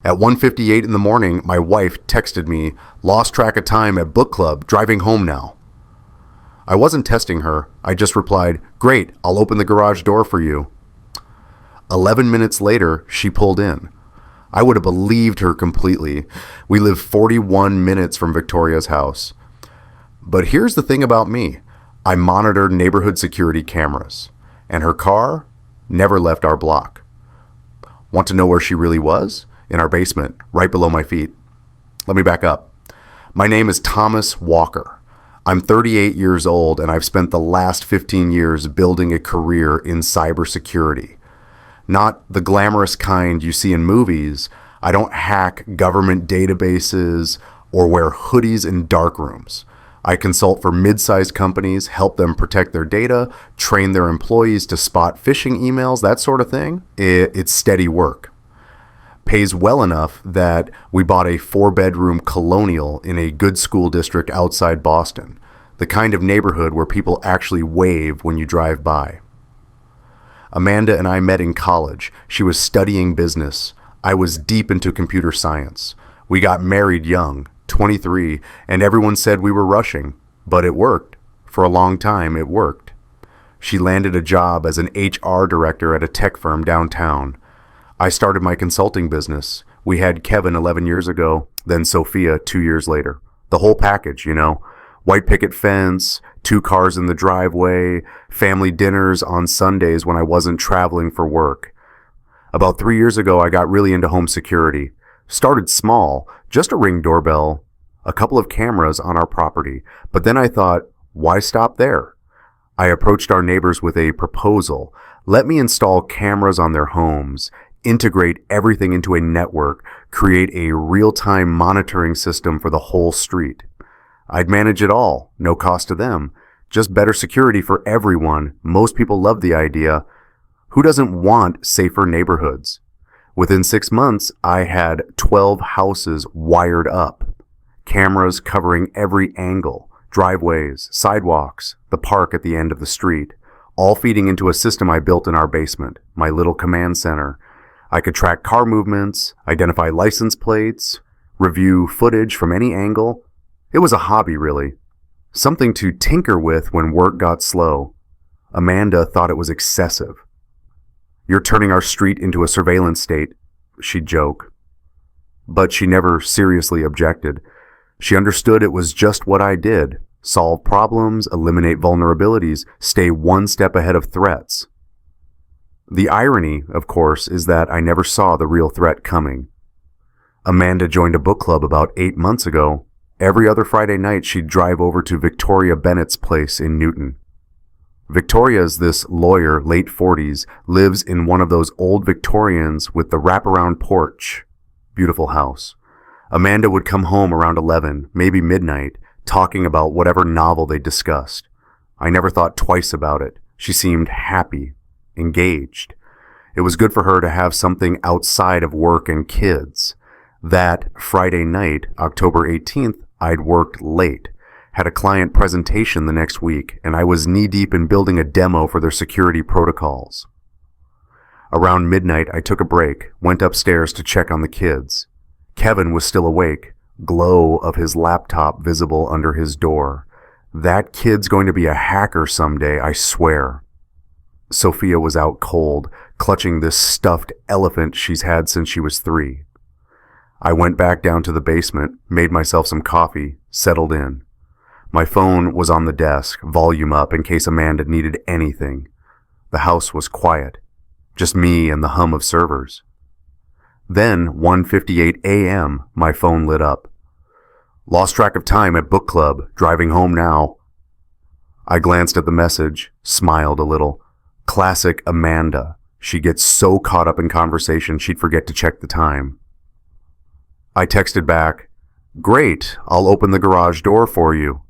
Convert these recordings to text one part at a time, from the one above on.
At 1:58 in the morning, my wife texted me, "Lost track of time at book club, driving home now." I wasn't testing her. I just replied, "Great, I'll open the garage door for you." 11 minutes later, she pulled in. I would have believed her completely. We live 41 minutes from Victoria's house. But here's the thing about me. I monitored neighborhood security cameras, and her car never left our block. Want to know where she really was? In our basement, right below my feet. Let me back up. My name is Thomas Walker. I'm 38 years old, and I've spent the last 15 years building a career in cybersecurity. Not the glamorous kind you see in movies. I don't hack government databases or wear hoodies in dark rooms. I consult for mid-sized companies, help them protect their data, train their employees to spot phishing emails, that sort of thing. It's steady work. Pays well enough that we bought a 4-bedroom colonial in a good school district outside Boston, the kind of neighborhood where people actually wave when you drive by. Amanda and I met in college. She was studying business. I was deep into computer science. We got married young, 23, and everyone said we were rushing, but it worked. For a long time, it worked. She landed a job as an HR director at a tech firm downtown. I started my consulting business. We had Kevin 11 years ago, then Sophia 2 years later. The whole package, you know. White picket fence, 2 cars in the driveway, family dinners on Sundays when I wasn't traveling for work. About 3 years ago, I got really into home security. Started small, just a Ring doorbell, a couple of cameras on our property. But then I thought, why stop there? I approached our neighbors with a proposal. Let me install cameras on their homes, integrate everything into a network, create a real-time monitoring system for the whole street. I'd manage it all, no cost to them, just better security for everyone. Most people love the idea. Who doesn't want safer neighborhoods? Within 6 months, I had 12 houses wired up, cameras covering every angle, driveways, sidewalks, the park at the end of the street, all feeding into a system I built in our basement, my little command center. I could track car movements, identify license plates, review footage from any angle. It was a hobby, really. Something to tinker with when work got slow. Amanda thought it was excessive. "You're turning our street into a surveillance state," she'd joke. But she never seriously objected. She understood it was just what I did. Solve problems, eliminate vulnerabilities, stay one step ahead of threats. The irony, of course, is that I never saw the real threat coming. Amanda joined a book club about 8 months ago. Every other Friday night, she'd drive over to Victoria Bennett's place in Newton. Victoria's this lawyer, late 40s, lives in one of those old Victorians with the wraparound porch. Beautiful house. Amanda would come home around 11, maybe midnight, talking about whatever novel they discussed. I never thought twice about it. She seemed happy, engaged. It was good for her to have something outside of work and kids. That Friday night, October 18th, I'd worked late, had a client presentation the next week, and I was knee-deep in building a demo for their security protocols. Around midnight, I took a break, went upstairs to check on the kids. Kevin was still awake, glow of his laptop visible under his door. That kid's going to be a hacker someday, I swear. Sophia was out cold, clutching this stuffed elephant she's had since she was 3. I went back down to the basement, made myself some coffee, settled in. My phone was on the desk, volume up in case Amanda needed anything. The house was quiet, just me and the hum of servers. Then, 1:58 a.m., my phone lit up. "Lost track of time at book club, driving home now." I glanced at the message, smiled a little. Classic Amanda. She gets so caught up in conversation she'd forget to check the time. I texted back, "Great, I'll open the garage door for you."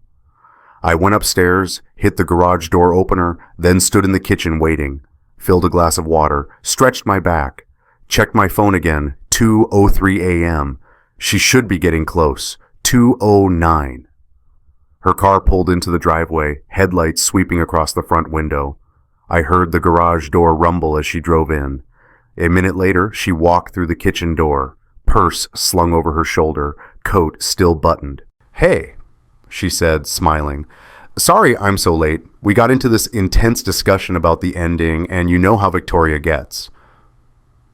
I went upstairs, hit the garage door opener, then stood in the kitchen waiting, filled a glass of water, stretched my back, checked my phone again, 2:03 a.m. She should be getting close, 2:09. Her car pulled into the driveway, headlights sweeping across the front window. I heard the garage door rumble as she drove in. A minute later, she walked through the kitchen door, purse slung over her shoulder, coat still buttoned. "Hey," she said, smiling. "Sorry I'm so late. We got into this intense discussion about the ending, and you know how Victoria gets."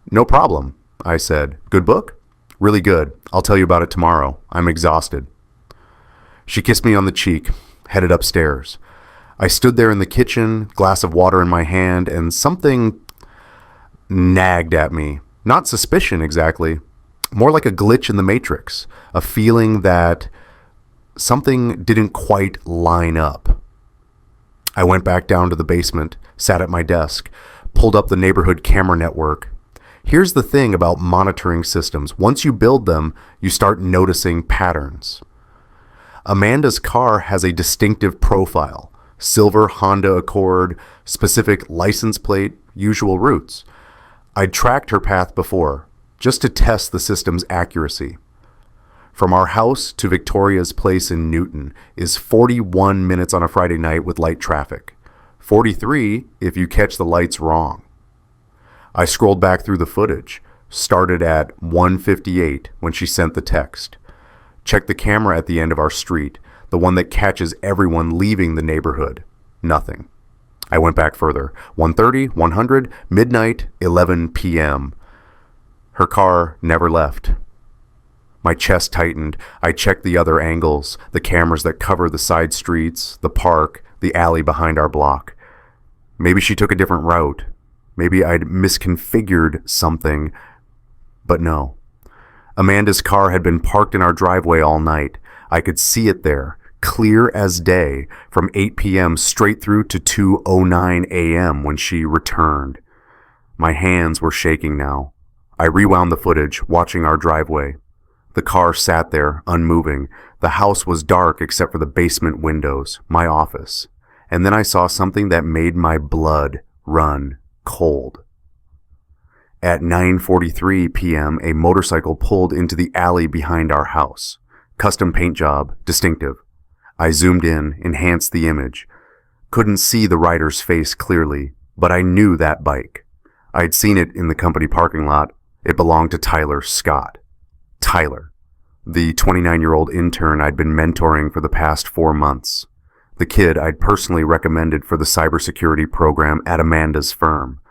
"No problem," I said. "Good book?" "Really good. I'll tell you about it tomorrow. I'm exhausted." She kissed me on the cheek, headed upstairs. I stood there in the kitchen, glass of water in my hand, and something nagged at me. Not suspicion exactly, more like a glitch in the matrix, a feeling that something didn't quite line up. I went back down to the basement, sat at my desk, pulled up the neighborhood camera network. Here's the thing about monitoring systems. Once you build them, you start noticing patterns. Amanda's car has a distinctive profile. Silver Honda Accord, specific license plate, usual routes. I'd tracked her path before, just to test the system's accuracy. From our house to Victoria's place in Newton is 41 minutes on a Friday night with light traffic. 43 if you catch the lights wrong. I scrolled back through the footage, started at 1:58 when she sent the text. Checked the camera at the end of our street, the one that catches everyone leaving the neighborhood. Nothing. I went back further. 1:30, 100, midnight, 11 p.m. Her car never left. My chest tightened. I checked the other angles, the cameras that cover the side streets, the park, the alley behind our block. Maybe she took a different route. Maybe I'd misconfigured something. But no. Amanda's car had been parked in our driveway all night. I could see it there, clear as day, from 8 p.m. straight through to 2:09 a.m. when she returned. My hands were shaking now. I rewound the footage, watching our driveway. The car sat there, unmoving. The house was dark except for the basement windows, my office. And then I saw something that made my blood run cold. At 9:43 p.m., a motorcycle pulled into the alley behind our house. Custom paint job, distinctive. I zoomed in, enhanced the image. Couldn't see the rider's face clearly, but I knew that bike. I'd seen it in the company parking lot. It belonged to Tyler Scott. Tyler, the 29-year-old intern I'd been mentoring for the past 4 months. The kid I'd personally recommended for the cybersecurity program at Amanda's firm.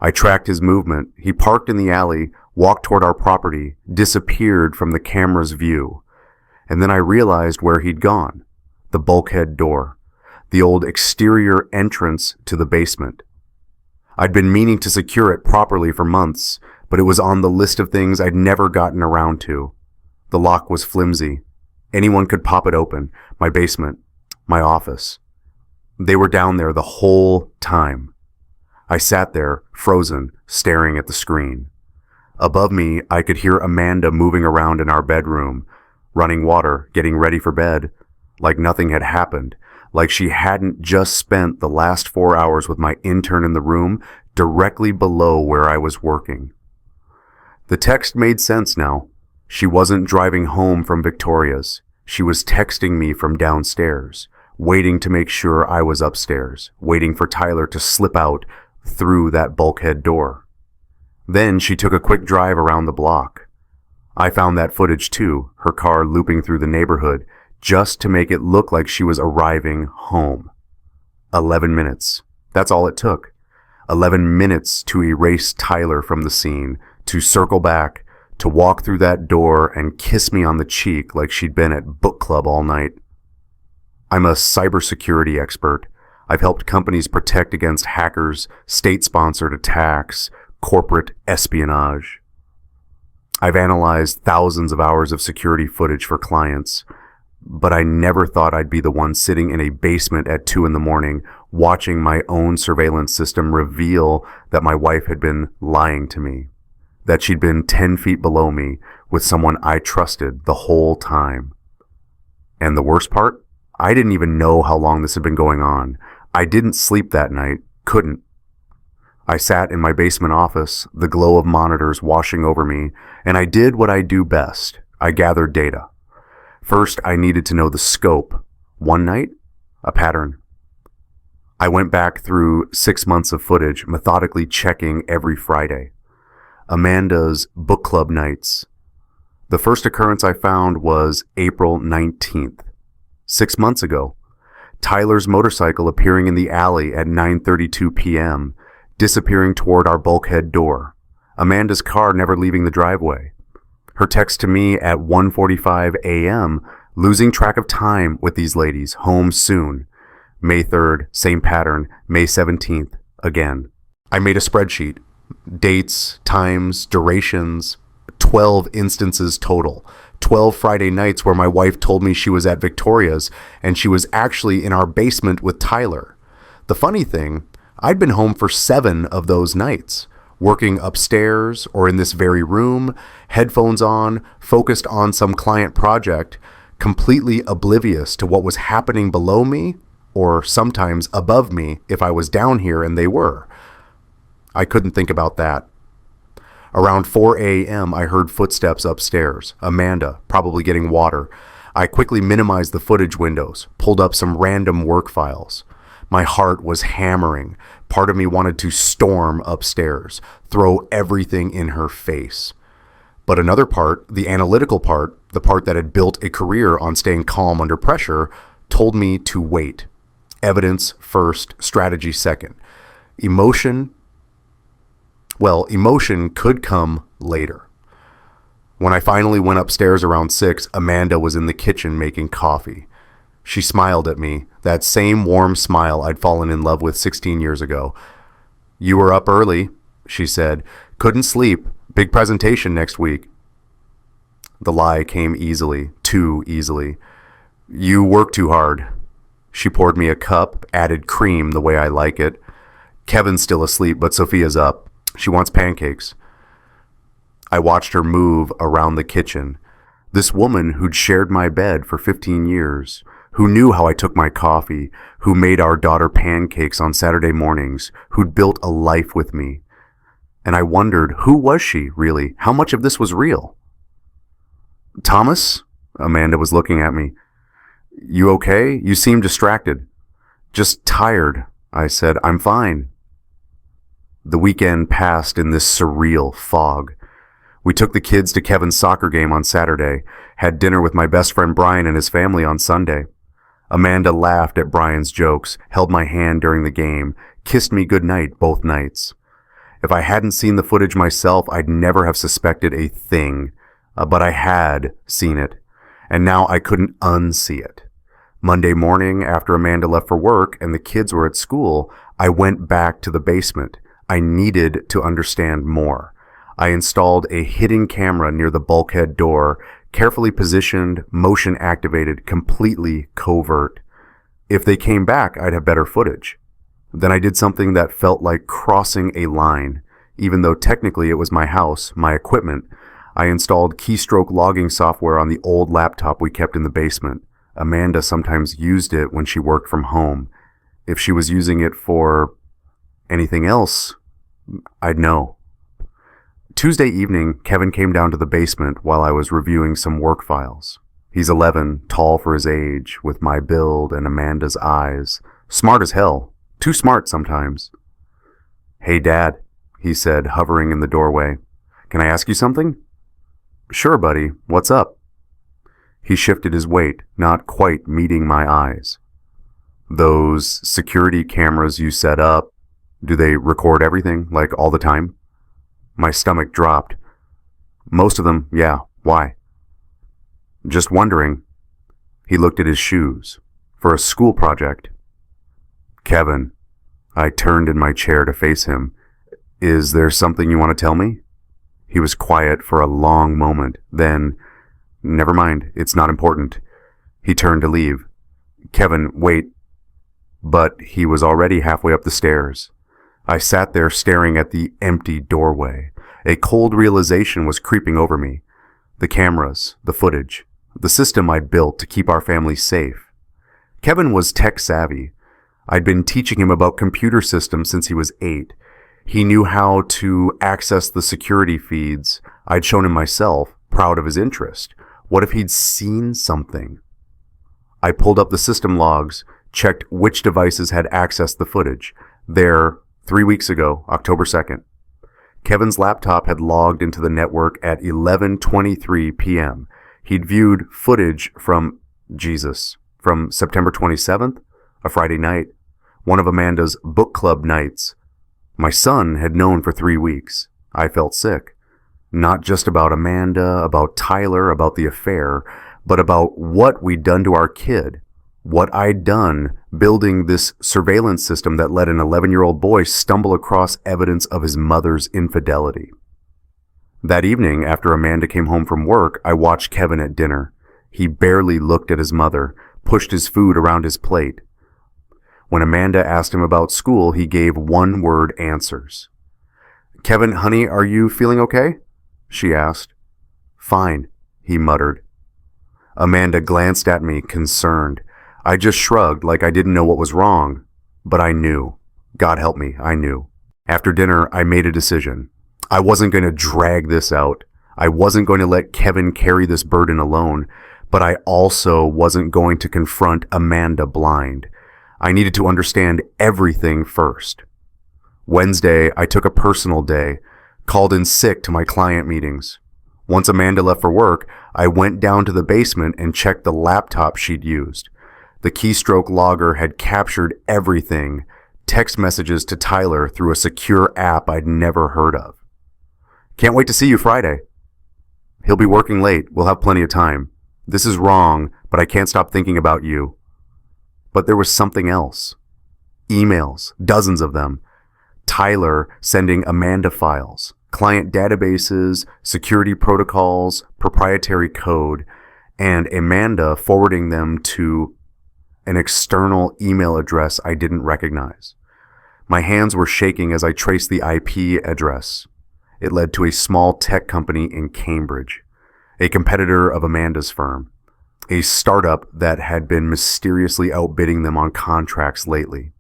I tracked his movement. He parked in the alley, walked toward our property, disappeared from the camera's view. And then I realized where he'd gone. The bulkhead door. The old exterior entrance to the basement. I'd been meaning to secure it properly for months, but it was on the list of things I'd never gotten around to. The lock was flimsy. Anyone could pop it open. My basement. My office. They were down there the whole time. I sat there, frozen, staring at the screen. Above me, I could hear Amanda moving around in our bedroom, running water, getting ready for bed, like nothing had happened, like she hadn't just spent the last 4 hours with my intern in the room directly below where I was working. The text made sense now. She wasn't driving home from Victoria's. She was texting me from downstairs, waiting to make sure I was upstairs, waiting for Tyler to slip out through that bulkhead door. Then she took a quick drive around the block. I found that footage too, her car looping through the neighborhood, just to make it look like she was arriving home. 11 minutes. That's all it took. 11 minutes to erase Tyler from the scene, to circle back, to walk through that door and kiss me on the cheek like she'd been at book club all night. I'm a cybersecurity expert. I've helped companies protect against hackers, state-sponsored attacks, corporate espionage. I've analyzed thousands of hours of security footage for clients, but I never thought I'd be the one sitting in a basement at 2 a.m, watching my own surveillance system reveal that my wife had been lying to me, that she'd been 10 feet below me with someone I trusted the whole time. And the worst part? I didn't even know how long this had been going on. I didn't sleep that night, couldn't. I sat in my basement office, the glow of monitors washing over me, and I did what I do best. I gathered data. First, I needed to know the scope. One night? A pattern. I went back through 6 months of footage, methodically checking every Friday. Amanda's book club nights. The first occurrence I found was April 19th, 6 months ago. Tyler's motorcycle appearing in the alley at 9:32 p.m., disappearing toward our bulkhead door. Amanda's car never leaving the driveway. Her text to me at 1:45 a.m., losing track of time with these ladies, home soon. May 3rd, same pattern. May 17th, again. I made a spreadsheet. Dates, times, durations, 12 instances total. 12 Friday nights where my wife told me she was at Victoria's and she was actually in our basement with Tyler. The funny thing, I'd been home for 7 of those nights, working upstairs or in this very room, headphones on, focused on some client project, completely oblivious to what was happening below me or sometimes above me if I was down here and they were. I couldn't think about that. Around 4 a.m., I heard footsteps upstairs. Amanda, probably getting water. I quickly minimized the footage windows, pulled up some random work files. My heart was hammering. Part of me wanted to storm upstairs, throw everything in her face. But another part, the analytical part, the part that had built a career on staying calm under pressure, told me to wait. Evidence first, strategy second. Emotion could come later. When I finally went upstairs around 6, Amanda was in the kitchen making coffee. She smiled at me, that same warm smile I'd fallen in love with 16 years ago. "You were up early," she said. "Couldn't sleep. Big presentation next week." The lie came easily, too easily. "You work too hard." She poured me a cup, added cream the way I like it. "Kevin's still asleep, but Sophia's up. She wants pancakes." I watched her move around the kitchen. This woman who'd shared my bed for 15 years, who knew how I took my coffee, who made our daughter pancakes on Saturday mornings, who'd built a life with me. And I wondered, who was she, really? How much of this was real? "Thomas?" Amanda was looking at me. "You okay? You seem distracted." "Just tired," I said. "I'm fine." The weekend passed in this surreal fog. We took the kids to Kevin's soccer game on Saturday, had dinner with my best friend Brian and his family on Sunday. Amanda laughed at Brian's jokes, held my hand during the game, kissed me goodnight both nights. If I hadn't seen the footage myself, I'd never have suspected a thing, but I had seen it, and now I couldn't unsee it. Monday morning, after Amanda left for work and the kids were at school, I went back to the basement. I needed to understand more. I installed a hidden camera near the bulkhead door, carefully positioned, motion activated, completely covert. If they came back, I'd have better footage. Then I did something that felt like crossing a line. Even though technically it was my house, my equipment, I installed keystroke logging software on the old laptop we kept in the basement. Amanda sometimes used it when she worked from home. If she was using it for anything else, I'd know. Tuesday evening, Kevin came down to the basement while I was reviewing some work files. He's 11, tall for his age, with my build and Amanda's eyes. Smart as hell. Too smart sometimes. "Hey, Dad," he said, hovering in the doorway. "Can I ask you something?" "Sure, buddy. What's up?" He shifted his weight, not quite meeting my eyes. "Those security cameras you set up, do they record everything, like all the time?" My stomach dropped. "Most of them, yeah. Why?" "Just wondering." He looked at his shoes. "For a school project." "Kevin." I turned in my chair to face him. "Is there something you want to tell me?" He was quiet for a long moment. Then, "Never mind. It's not important." He turned to leave. "Kevin, wait." But he was already halfway up the stairs. I sat there staring at the empty doorway. A cold realization was creeping over me. The cameras, the footage, the system I'd built to keep our family safe. Kevin was tech savvy. I'd been teaching him about computer systems since he was 8. He knew how to access the security feeds. I'd shown him myself, proud of his interest. What if he'd seen something? I pulled up the system logs, checked which devices had accessed the footage. There, 3 weeks ago, October 2nd. Kevin's laptop had logged into the network at 11:23 p.m. He'd viewed footage from September 27th, a Friday night, one of Amanda's book club nights. My son had known for 3 weeks. I felt sick. Not just about Amanda, about Tyler, about the affair, but about what we'd done to our kid. What I'd done building this surveillance system that let an 11-year-old boy stumble across evidence of his mother's infidelity. That evening, after Amanda came home from work, I watched Kevin at dinner. He barely looked at his mother, pushed his food around his plate. When Amanda asked him about school, he gave one-word answers. "Kevin, honey, are you feeling okay?" she asked. "Fine," he muttered. Amanda glanced at me, concerned. I just shrugged like I didn't know what was wrong, but I knew. God help me, I knew. After dinner, I made a decision. I wasn't going to drag this out. I wasn't going to let Kevin carry this burden alone, but I also wasn't going to confront Amanda blind. I needed to understand everything first. Wednesday, I took a personal day, called in sick to my client meetings. Once Amanda left for work, I went down to the basement and checked the laptop she'd used. The keystroke logger had captured everything, text messages to Tyler through a secure app I'd never heard of. "Can't wait to see you Friday." "He'll be working late. We'll have plenty of time. This is wrong, but I can't stop thinking about you." But there was something else. Emails, dozens of them. Tyler sending Amanda files, client databases, security protocols, proprietary code, and Amanda forwarding them to an external email address I didn't recognize. My hands were shaking as I traced the IP address. It led to a small tech company in Cambridge, a competitor of Amanda's firm, a startup that had been mysteriously outbidding them on contracts lately.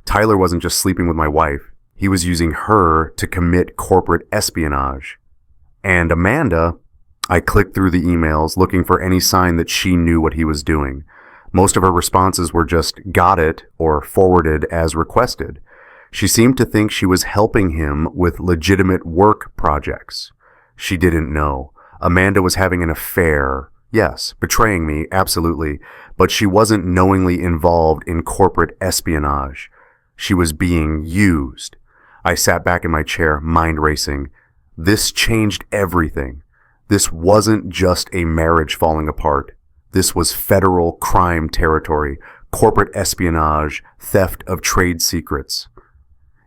Tyler wasn't just sleeping with my wife. He was using her to commit corporate espionage. And Amanda, I clicked through the emails looking for any sign that she knew what he was doing. Most of her responses were just "got it" or "forwarded as requested." She seemed to think she was helping him with legitimate work projects. She didn't know. Amanda was having an affair. Yes, betraying me, absolutely. But she wasn't knowingly involved in corporate espionage. She was being used. I sat back in my chair, mind racing. This changed everything. This wasn't just a marriage falling apart. This was federal crime territory, corporate espionage, theft of trade secrets.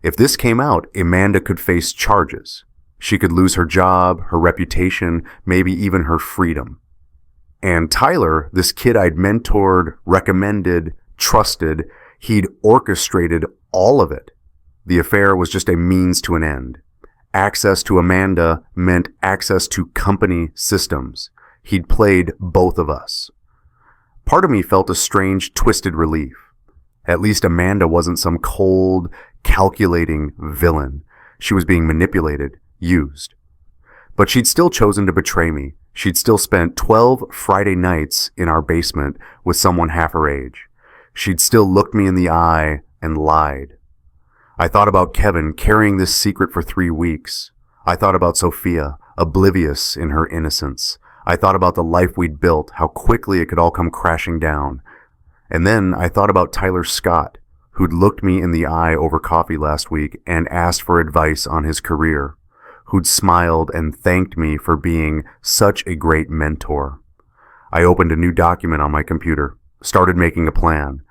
If this came out, Amanda could face charges. She could lose her job, her reputation, maybe even her freedom. And Tyler, this kid I'd mentored, recommended, trusted, he'd orchestrated all of it. The affair was just a means to an end. Access to Amanda meant access to company systems. He'd played both of us. Part of me felt a strange, twisted relief. At least Amanda wasn't some cold, calculating villain. She was being manipulated, used. But she'd still chosen to betray me. She'd still spent 12 Friday nights in our basement with someone half her age. She'd still looked me in the eye and lied. I thought about Kevin carrying this secret for 3 weeks. I thought about Sophia, oblivious in her innocence. I thought about the life we'd built, how quickly it could all come crashing down. And then I thought about Tyler Scott, who'd looked me in the eye over coffee last week and asked for advice on his career, who'd smiled and thanked me for being such a great mentor. I opened a new document on my computer, started making a plan.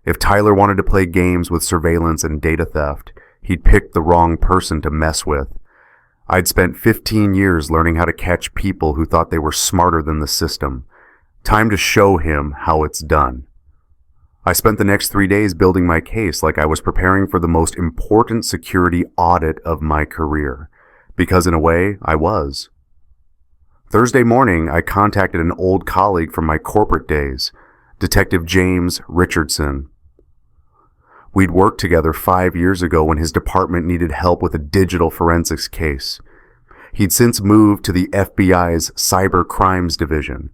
If Tyler wanted to play games with surveillance and data theft, he'd picked the wrong person to mess with. I'd spent 15 years learning how to catch people who thought they were smarter than the system. Time to show him how it's done. I spent the next 3 days building my case like I was preparing for the most important security audit of my career, because in a way, I was. Thursday morning, I contacted an old colleague from my corporate days, Detective James Richardson. We'd worked together 5 years ago when his department needed help with a digital forensics case. He'd since moved to the FBI's Cyber Crimes Division.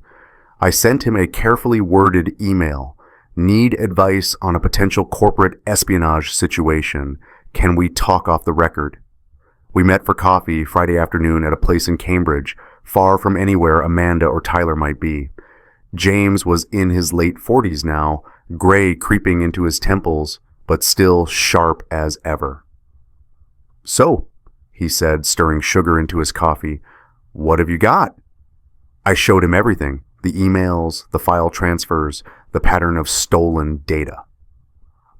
I sent him a carefully worded email. Need advice on a potential corporate espionage situation. Can we talk off the record? We met for coffee Friday afternoon at a place in Cambridge, far from anywhere Amanda or Tyler might be. James was in his late 40s now, gray creeping into his temples, but still sharp as ever. "So," he said, stirring sugar into his coffee, "what have you got?" I showed him everything, the emails, the file transfers, the pattern of stolen data.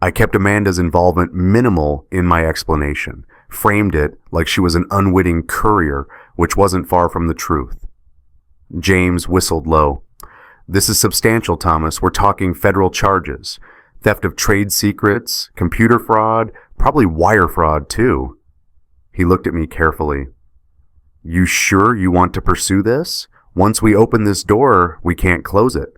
I kept Amanda's involvement minimal in my explanation, framed it like she was an unwitting courier, which wasn't far from the truth. James whistled low. "This is substantial, Thomas. We're talking federal charges. Theft of trade secrets, computer fraud, probably wire fraud too." He looked at me carefully. "You sure you want to pursue this? Once we open this door, we can't close it."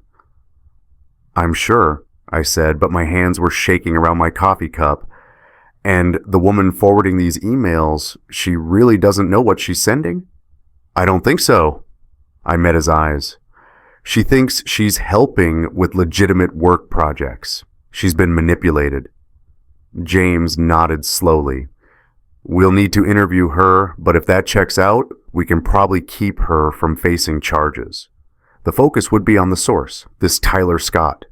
"I'm sure," I said, but my hands were shaking around my coffee cup. "And the woman forwarding these emails, she really doesn't know what she's sending?" "I don't think so." I met his eyes. "She thinks she's helping with legitimate work projects. She's been manipulated." James nodded slowly. "We'll need to interview her, but if that checks out, we can probably keep her from facing charges. The focus would be on the source, this Tyler Scott."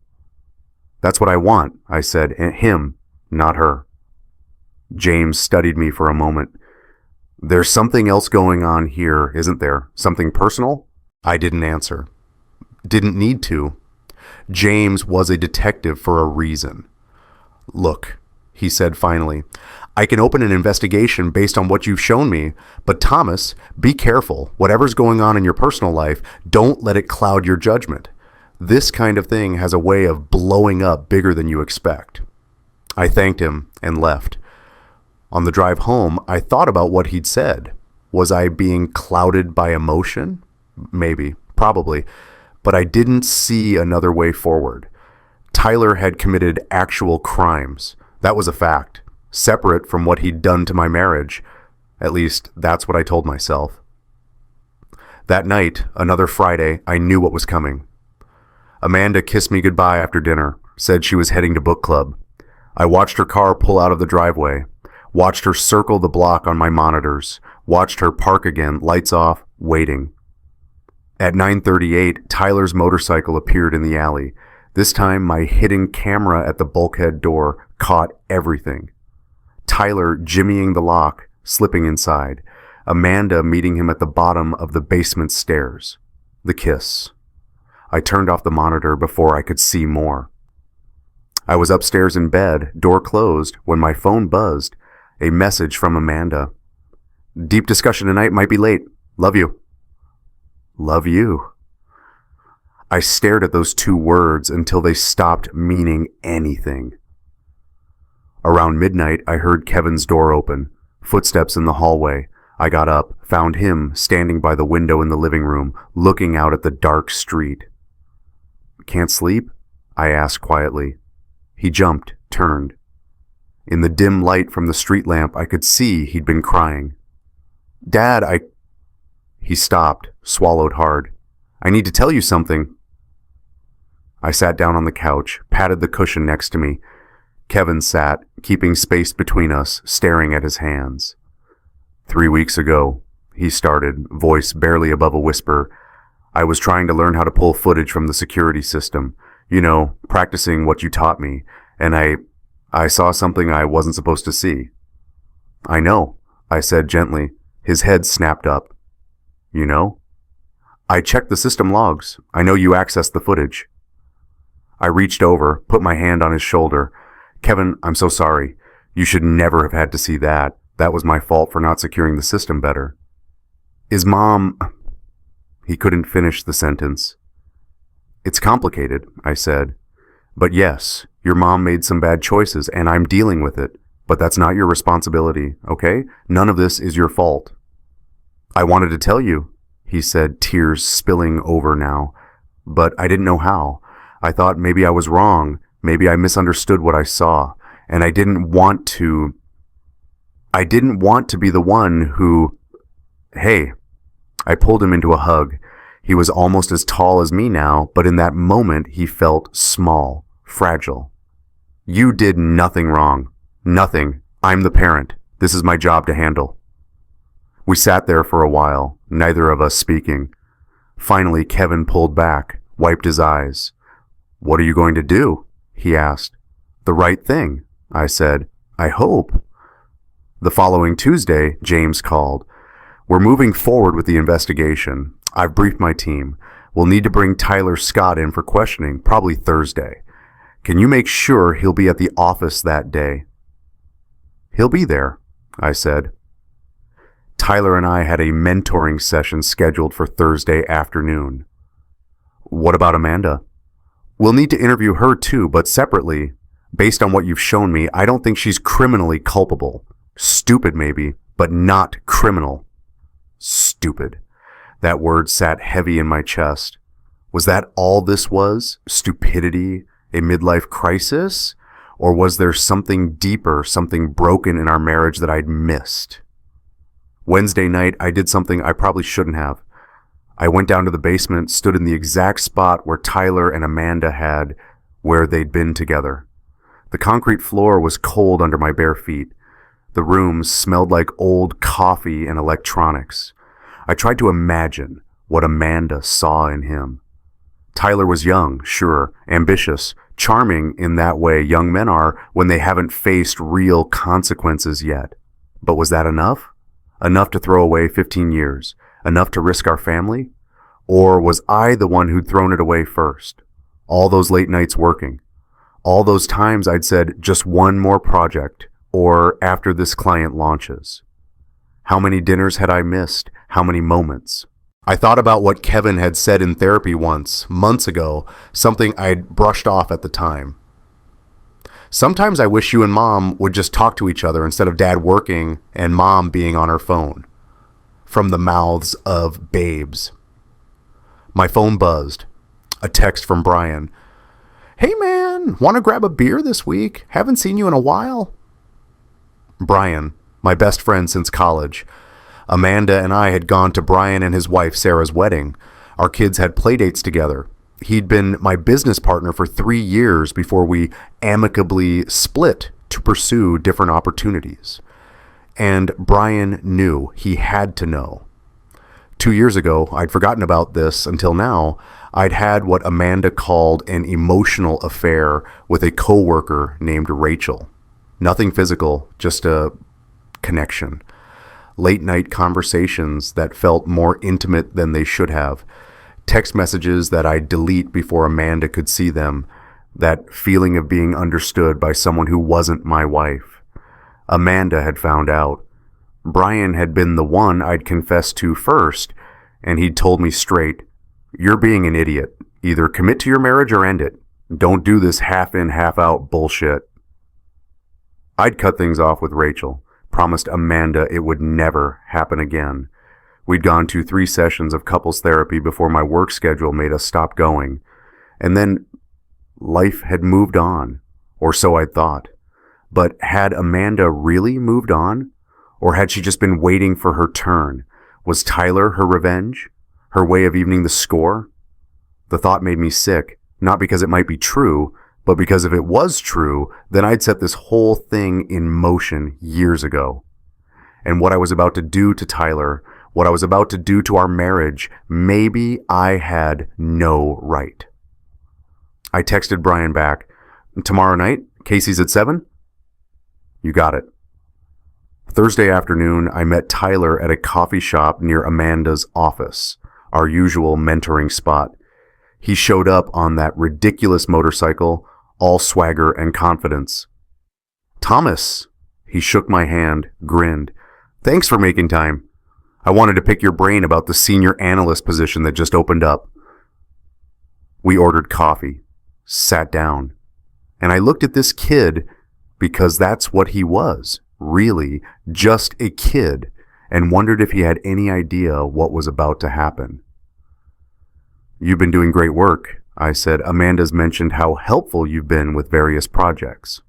"That's what I want," I said, "him, not her." James studied me for a moment. "There's something else going on here, isn't there? Something personal?" I didn't answer. Didn't need to. James was a detective for a reason. "Look," he said finally, "I can open an investigation based on what you've shown me, but Thomas, be careful. Whatever's going on in your personal life, don't let it cloud your judgment. This kind of thing has a way of blowing up bigger than you expect." I thanked him and left. On the drive home, I thought about what he'd said. Was I being clouded by emotion? Maybe, probably, but I didn't see another way forward. Tyler had committed actual crimes. That was a fact, separate from what he'd done to my marriage. At least, that's what I told myself. That night, another Friday, I knew what was coming. Amanda kissed me goodbye after dinner, said she was heading to book club. I watched her car pull out of the driveway, watched her circle the block on my monitors, watched her park again, lights off, waiting. At 9:38, Tyler's motorcycle appeared in the alley. This time, my hidden camera at the bulkhead door caught everything. Tyler jimmying the lock, slipping inside. Amanda meeting him at the bottom of the basement stairs. The kiss. I turned off the monitor before I could see more. I was upstairs in bed, door closed, when my phone buzzed. A message from Amanda. "Deep discussion tonight, might be late. Love you." Love you. I stared at those two words until they stopped meaning anything. Around midnight, I heard Kevin's door open, footsteps in the hallway. I got up, found him standing by the window in the living room, looking out at the dark street. "Can't sleep?" I asked quietly. He jumped, turned. In the dim light from the street lamp, I could see he'd been crying. "Dad, He stopped, swallowed hard. "I need to tell you something." I sat down on the couch, patted the cushion next to me. Kevin sat, keeping space between us, staring at his hands. 3 weeks ago, he started, voice barely above a whisper. "I was trying to learn how to pull footage from the security system. You know, practicing what you taught me, and I saw something I wasn't supposed to see." "I know," I said gently. His head snapped up. "You know?" "I checked the system logs. I know you accessed the footage." I reached over, put my hand on his shoulder. "Kevin, I'm so sorry. You should never have had to see that. That was my fault for not securing the system better." "Is Mom—" He couldn't finish the sentence. "It's complicated," I said. "But yes, your mom made some bad choices, and I'm dealing with it. But that's not your responsibility, okay? None of this is your fault." "I wanted to tell you," he said, tears spilling over now. "But I didn't know how. I thought maybe I was wrong. Maybe I misunderstood what I saw. And I didn't want to be the one who— Hey." I pulled him into a hug. He was almost as tall as me now, but in that moment he felt small, fragile. "You did nothing wrong. Nothing. I'm the parent. This is my job to handle." We sat there for a while, neither of us speaking. Finally, Kevin pulled back, wiped his eyes. "What are you going to do?" he asked. "The right thing," I said. "I hope." The following Tuesday, James called. "We're moving forward with the investigation. I've briefed my team. We'll need to bring Tyler Scott in for questioning, probably Thursday. Can you make sure he'll be at the office that day?" "He'll be there," I said. Tyler and I had a mentoring session scheduled for Thursday afternoon. "What about Amanda?" "We'll need to interview her too, but separately. Based on what you've shown me, I don't think she's criminally culpable. Stupid maybe, but not criminal." Stupid. That word sat heavy in my chest. Was that all this was? Stupidity? A midlife crisis? Or was there something deeper, something broken in our marriage that I'd missed? Wednesday night, I did something I probably shouldn't have. I went down to the basement, stood in the exact spot where Tyler and Amanda had, where they'd been together. The concrete floor was cold under my bare feet. The room smelled like old coffee and electronics. I tried to imagine what Amanda saw in him. Tyler was young, sure, ambitious, charming in that way young men are when they haven't faced real consequences yet. But was that enough? Enough to throw away 15 years? Enough to risk our family? Or was I the one who'd thrown it away first? All those late nights working. All those times I'd said, just one more project, or after this client launches. How many dinners had I missed? How many moments? I thought about what Kevin had said in therapy once, months ago, something I'd brushed off at the time. "Sometimes I wish you and Mom would just talk to each other instead of Dad working and Mom being on her phone." From the mouths of babes. My phone buzzed. A text from Brian. "Hey man, want to grab a beer this week? Haven't seen you in a while." Brian, my best friend since college. Amanda and I had gone to Brian and his wife Sarah's wedding. Our kids had playdates together. He'd been my business partner for 3 years before we amicably split to pursue different opportunities. And Brian knew. He had to know. 2 years ago, I'd forgotten about this until now. I'd had what Amanda called an emotional affair with a coworker named Rachel. Nothing physical, just a connection. Late night conversations that felt more intimate than they should have. Text messages that I'd delete before Amanda could see them. That feeling of being understood by someone who wasn't my wife. Amanda had found out. Brian had been the one I'd confessed to first, and he'd told me straight, "You're being an idiot. Either commit to your marriage or end it. Don't do this half-in, half-out bullshit." I'd cut things off with Rachel, promised Amanda it would never happen again. We'd gone to 3 sessions of couples therapy before my work schedule made us stop going. And then life had moved on, or so I'd thought. But had Amanda really moved on? Or had she just been waiting for her turn? Was Tyler her revenge? Her way of evening the score? The thought made me sick, not because it might be true, but because if it was true, then I'd set this whole thing in motion years ago. And what I was about to do to Tyler, what I was about to do to our marriage, maybe I had no right. I texted Brian back, "Tomorrow night, Casey's at 7? "You got it." Thursday afternoon, I met Tyler at a coffee shop near Amanda's office, our usual mentoring spot. He showed up on that ridiculous motorcycle, all swagger and confidence. "Thomas," he shook my hand, grinned. "Thanks for making time. I wanted to pick your brain about the senior analyst position that just opened up." We ordered coffee, sat down, and I looked at this kid because that's what he was, really, just a kid, and wondered if he had any idea what was about to happen. "You've been doing great work," I said. "Amanda's mentioned how helpful you've been with various projects."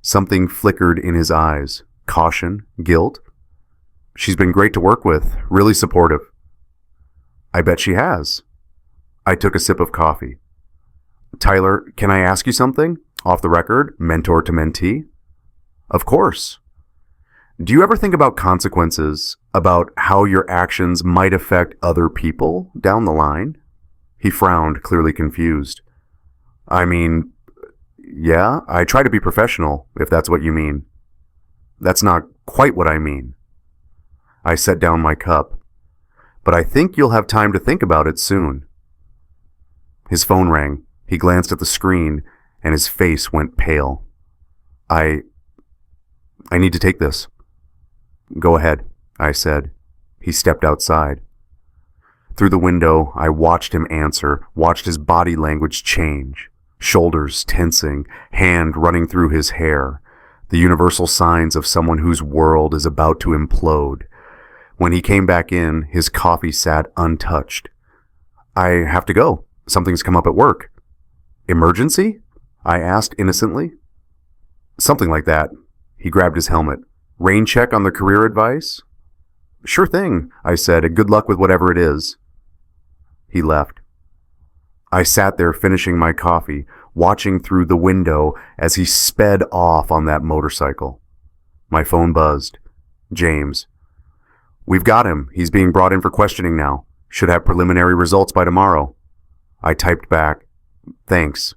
Something flickered in his eyes. Caution? Guilt? "She's been great to work with, really supportive." "I bet she has." I took a sip of coffee. "Tyler, can I ask you something? Off the record, mentor to mentee?" "Of course." "Do you ever think about consequences? About how your actions might affect other people down the line? He frowned, clearly confused. I mean, yeah, I try to be professional, if that's what you mean. That's not quite what I mean. I set down my cup. But I think you'll have time to think about it soon. His phone rang. He glanced at the screen, and his face went pale. I need to take this. Go ahead, I said. He stepped outside. Through the window, I watched him answer, watched his body language change. Shoulders tensing, hand running through his hair. The universal signs of someone whose world is about to implode. When he came back in, his coffee sat untouched. I have to go. Something's come up at work. Emergency? I asked innocently. Something like that. He grabbed his helmet. Rain check on the career advice? Sure thing, I said, and good luck with whatever it is. He left. I sat there finishing my coffee, watching through the window as he sped off on that motorcycle. My phone buzzed. James. We've got him. He's being brought in for questioning now. Should have preliminary results by tomorrow. I typed back, thanks.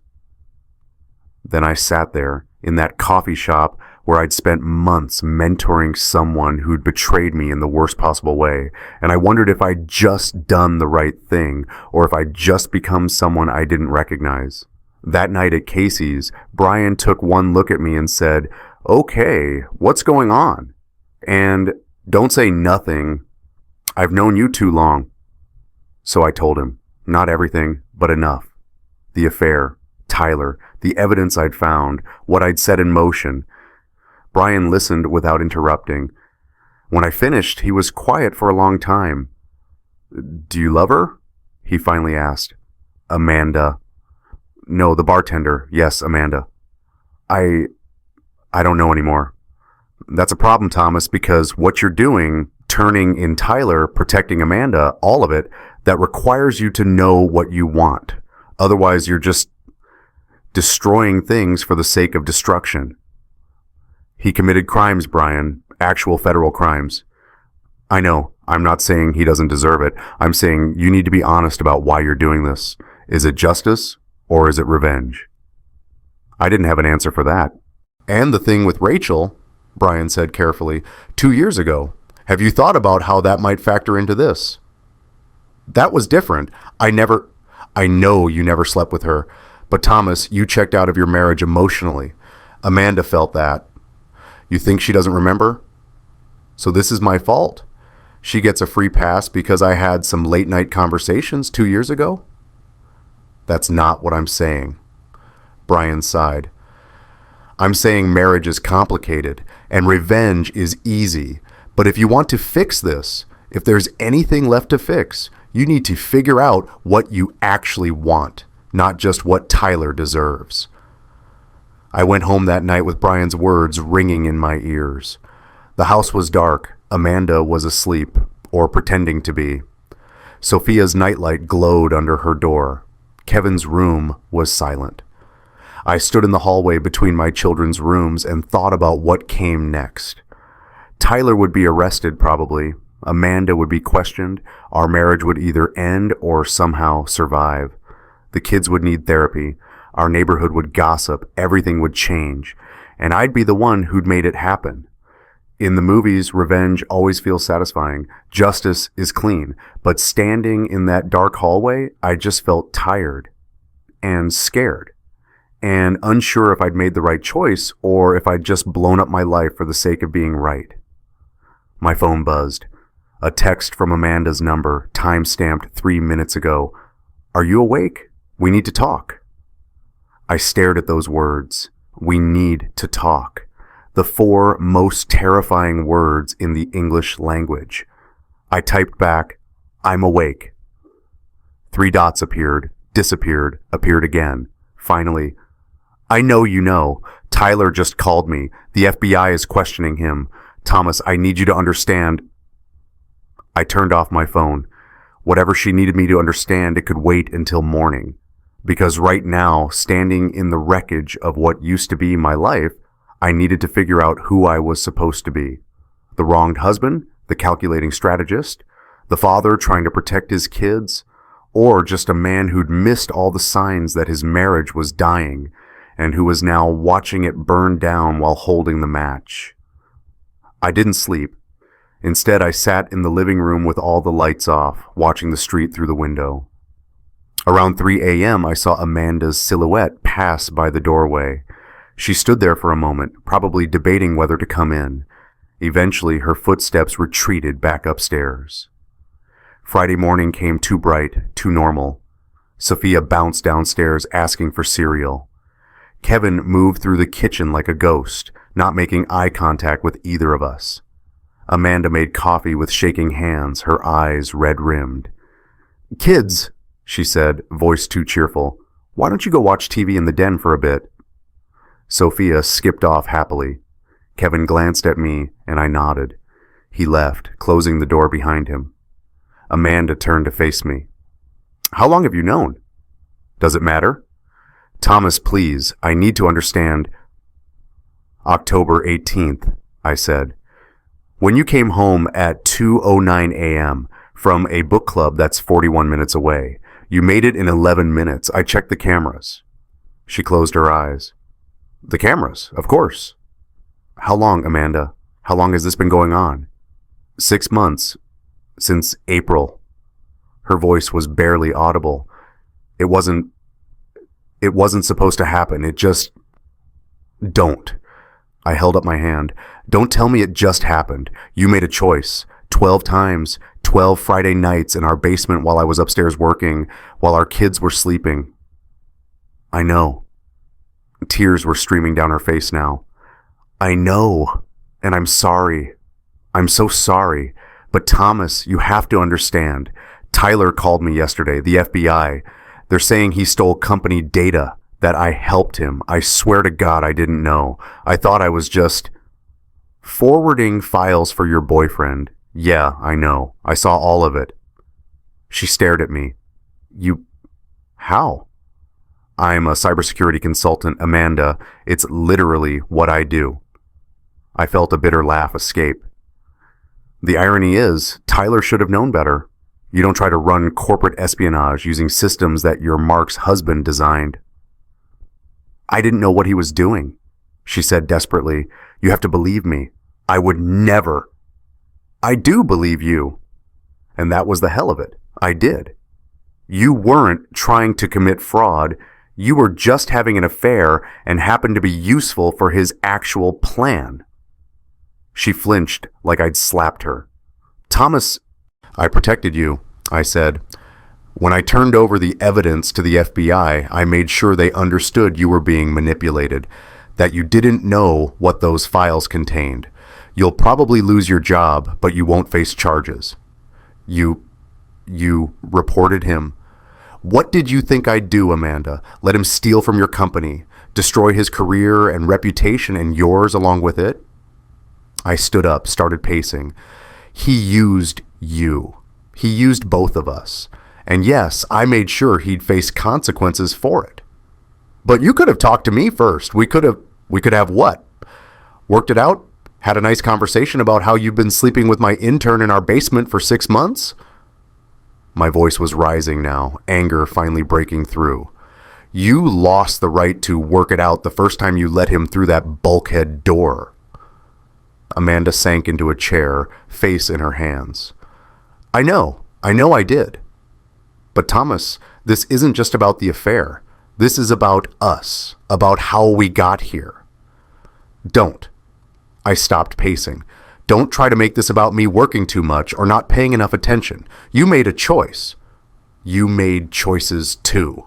Then I sat there in that coffee shop where I'd spent months mentoring someone who'd betrayed me in the worst possible way, and I wondered if I'd just done the right thing, or if I'd just become someone I didn't recognize. That night at Casey's, Brian took one look at me and said, "Okay, what's going on?" And don't say nothing. I've known you too long. So I told him, not everything, but enough. The affair, Tyler, the evidence I'd found, what I'd set in motion. Brian listened without interrupting. When I finished, he was quiet for a long time. Do you love her? He finally asked. Amanda. No, the bartender. Yes, Amanda. I don't know anymore. That's a problem, Thomas, because what you're doing, turning in Tyler, protecting Amanda, all of it, that requires you to know what you want. Otherwise, you're just destroying things for the sake of destruction. He committed crimes, Brian, actual federal crimes. I know. I'm not saying he doesn't deserve it. I'm saying you need to be honest about why you're doing this. Is it justice or is it revenge? I didn't have an answer for that. And the thing with Rachel, Brian said carefully, 2 years ago. Have you thought about how that might factor into this? That was different. I know you never slept with her, but Thomas, you checked out of your marriage emotionally. Amanda felt that. You think she doesn't remember? So this is my fault? She gets a free pass because I had some late night conversations 2 years ago? That's not what I'm saying. Brian sighed. I'm saying marriage is complicated and revenge is easy. But if you want to fix this, if there's anything left to fix, you need to figure out what you actually want, not just what Tyler deserves. I went home that night with Brian's words ringing in my ears. The house was dark. Amanda was asleep, or pretending to be. Sophia's nightlight glowed under her door. Kevin's room was silent. I stood in the hallway between my children's rooms and thought about what came next. Tyler would be arrested, probably. Amanda would be questioned. Our marriage would either end or somehow survive. The kids would need therapy. Our neighborhood would gossip. Everything would change. And I'd be the one who'd made it happen. In the movies, revenge always feels satisfying. Justice is clean. But standing in that dark hallway, I just felt tired and scared and unsure if I'd made the right choice or if I'd just blown up my life for the sake of being right. My phone buzzed. A text from Amanda's number, time-stamped 3 minutes ago. Are you awake? We need to talk. I stared at those words. We need to talk. The 4 most terrifying words in the English language. I typed back, I'm awake. 3 dots appeared, disappeared, appeared again. Finally, I know you know. Tyler just called me. The FBI is questioning him. Thomas, I need you to understand. I turned off my phone. Whatever she needed me to understand, it could wait until morning. Because right now, standing in the wreckage of what used to be my life, I needed to figure out who I was supposed to be. The wronged husband, The calculating strategist? The father trying to protect his kids? Or just a man who'd missed all the signs that his marriage was dying and who was now watching it burn down while holding the match? I didn't sleep. Instead, I sat in the living room with all the lights off, watching the street through the window. Around 3 a.m., I saw Amanda's silhouette pass by the doorway. She stood there for a moment, probably debating whether to come in. Eventually, her footsteps retreated back upstairs. Friday morning came too bright, too normal. Sophia bounced downstairs asking for cereal. Kevin moved through the kitchen like a ghost, not making eye contact with either of us. Amanda made coffee with shaking hands, her eyes red-rimmed. "Kids," she said, voice too cheerful, "why don't you go watch TV in the den for a bit?" Sophia skipped off happily. Kevin glanced at me, and I nodded. He left, closing the door behind him. Amanda turned to face me. "How long have you known?" "Does it matter?" "Thomas, please, I need to understand." "October 18th, I said. "When you came home at 2:09 a.m. from a book club that's 41 minutes away, you made it in 11 minutes. I checked the cameras." She closed her eyes. "The cameras, of course." "How long, Amanda? How long has this been going on?" 6 months. Since April." Her voice was barely audible. It wasn't supposed to happen. It just... "Don't." I held up my hand. "Don't tell me it just happened. You made a choice. 12 times, 12 Friday nights in our basement while I was upstairs working, while our kids were sleeping." "I know." Tears were streaming down her face now. "I know, and I'm sorry. I'm so sorry. But Thomas, you have to understand. Tyler called me yesterday, the FBI. They're saying he stole company data, that I helped him. I swear to God I didn't know. I thought I was just..." "Forwarding files for your boyfriend. Yeah, I know. I saw all of it." She stared at me. "You... how?" "I'm a cybersecurity consultant, Amanda. It's literally what I do." I felt a bitter laugh escape. "The irony is, Tyler should have known better. You don't try to run corporate espionage using systems that your Mark's husband designed." "I didn't know what he was doing," she said desperately. "You have to believe me. I would never." "I do believe you." And that was the hell of it. I did. You weren't trying to commit fraud. You were just having an affair and happened to be useful for his actual plan. She flinched like I'd slapped her. "Thomas..." "I protected you," I said. "When I turned over the evidence to the FBI, I made sure they understood you were being manipulated, that you didn't know what those files contained. You'll probably lose your job, but you won't face charges." You reported him." "What did you think I'd do, Amanda? Let him steal from your company, destroy his career and reputation and yours along with it?" I stood up, started pacing. "He used you. He used both of us. And yes, I made sure he'd face consequences for it." "But you could have talked to me first. We could have what? Worked it out? Had a nice conversation about how you've been sleeping with my intern in our basement for 6 months?" My voice was rising now, anger finally breaking through. "You lost the right to work it out the first time you let him through that bulkhead door." Amanda sank into a chair, face in her hands. I know I did. But Thomas, this isn't just about the affair. This is about us, about how we got here." "Don't." I stopped pacing. "Don't try to make this about me working too much or not paying enough attention. You made a choice." "You made choices too."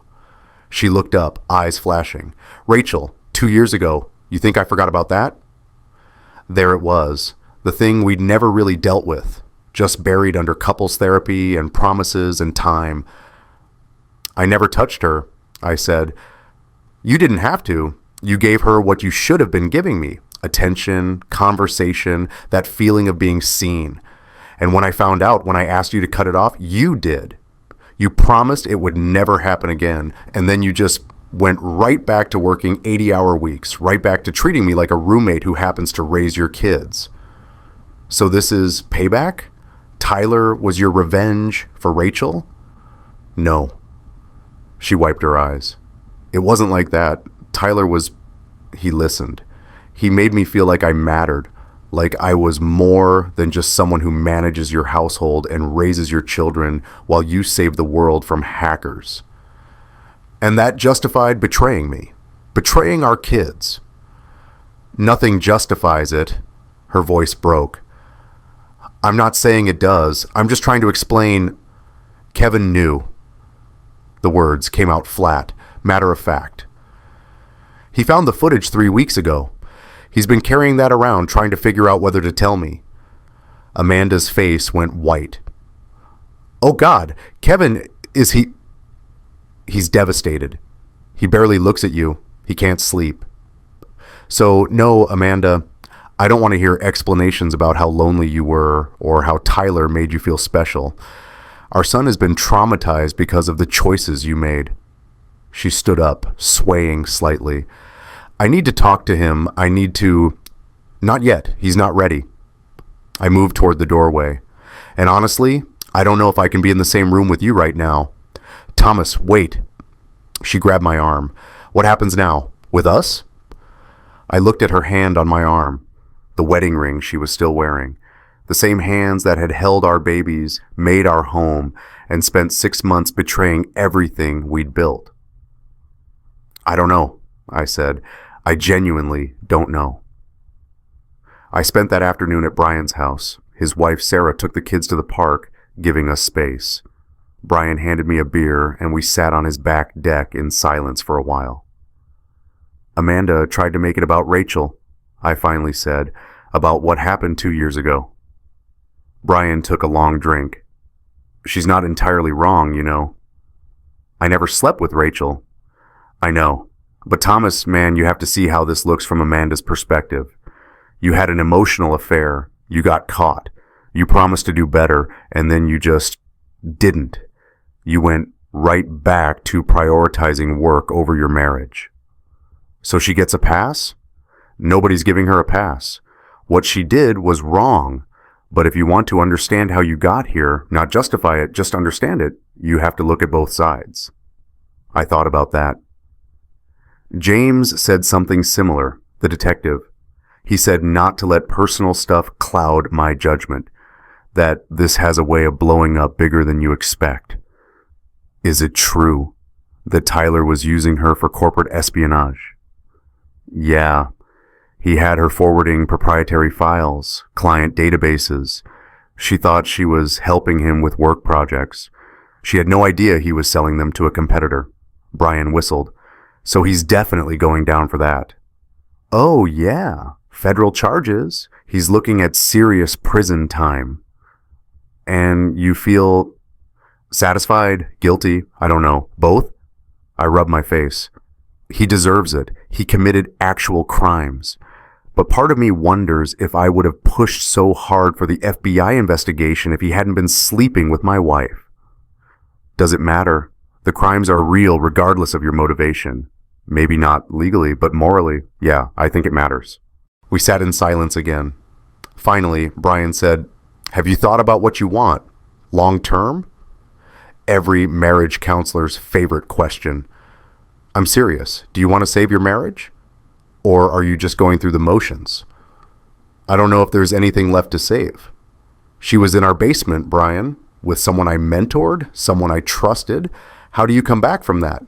She looked up, eyes flashing. "Rachel, 2 years ago, you think I forgot about that?" There it was, the thing we'd never really dealt with, just buried under couples therapy and promises and time. "I never touched her," I said. "You didn't have to. You gave her what you should have been giving me. Attention, conversation, that feeling of being seen. And when I found out, when I asked you to cut it off, you did. You promised it would never happen again, and then you just went right back to working 80-hour weeks, right back to treating me like a roommate who happens to raise your kids." So this is payback? Tyler was your revenge for Rachel? No. She wiped her eyes. It wasn't like that. He listened. He made me feel like I mattered, like I was more than just someone who manages your household and raises your children while you save the world from hackers. And that justified betraying me, betraying our kids. Nothing justifies it. Her voice broke. I'm not saying it does. I'm just trying to explain. Kevin knew. The words came out flat, matter of fact. He found the footage 3 weeks ago. He's been carrying that around, trying to figure out whether to tell me. Amanda's face went white. Oh God, Kevin, He's devastated. He barely looks at you. He can't sleep. So, no, Amanda, I don't want to hear explanations about how lonely you were or how Tyler made you feel special. Our son has been traumatized because of the choices you made. She stood up, swaying slightly. I need to talk to him. Not yet. He's not ready. I moved toward the doorway. And honestly, I don't know if I can be in the same room with you right now. Thomas, wait. She grabbed my arm. What happens now? With us? I looked at her hand on my arm, the wedding ring she was still wearing, the same hands that had held our babies, made our home, and spent 6 months betraying everything we'd built. I don't know, I said. I genuinely don't know. I spent that afternoon at Brian's house. His wife Sarah took the kids to the park, giving us space. Brian handed me a beer, and we sat on his back deck in silence for a while. Amanda tried to make it about Rachel, I finally said, about what happened 2 years ago. Brian took a long drink. She's not entirely wrong, you know. I never slept with Rachel. I know. But Thomas, man, you have to see how this looks from Amanda's perspective. You had an emotional affair. You got caught. You promised to do better, and then you just didn't. You went right back to prioritizing work over your marriage. So she gets a pass? Nobody's giving her a pass. What she did was wrong, but if you want to understand how you got here, not justify it, just understand it, you have to look at both sides. I thought about that. James said something similar, the detective. He said not to let personal stuff cloud my judgment, that this has a way of blowing up bigger than you expect. Is it true that Tyler was using her for corporate espionage? Yeah, he had her forwarding proprietary files, client databases. She thought she was helping him with work projects. She had no idea he was selling them to a competitor. Brian whistled. So he's definitely going down for that. Oh, yeah. Federal charges. He's looking at serious prison time. And you feel satisfied, guilty, I don't know, both? I rubbed my face. He deserves it. He committed actual crimes. But part of me wonders if I would have pushed so hard for the FBI investigation if he hadn't been sleeping with my wife. Does it matter? The crimes are real regardless of your motivation. Maybe not legally, but morally, yeah, I think it matters. We sat in silence again. Finally, Brian said, have you thought about what you want? Long term? Every marriage counselor's favorite question. I'm serious. Do you want to save your marriage? Or are you just going through the motions? I don't know if there's anything left to save. She was in our basement, Brian, with someone I mentored, someone I trusted. How do you come back from that?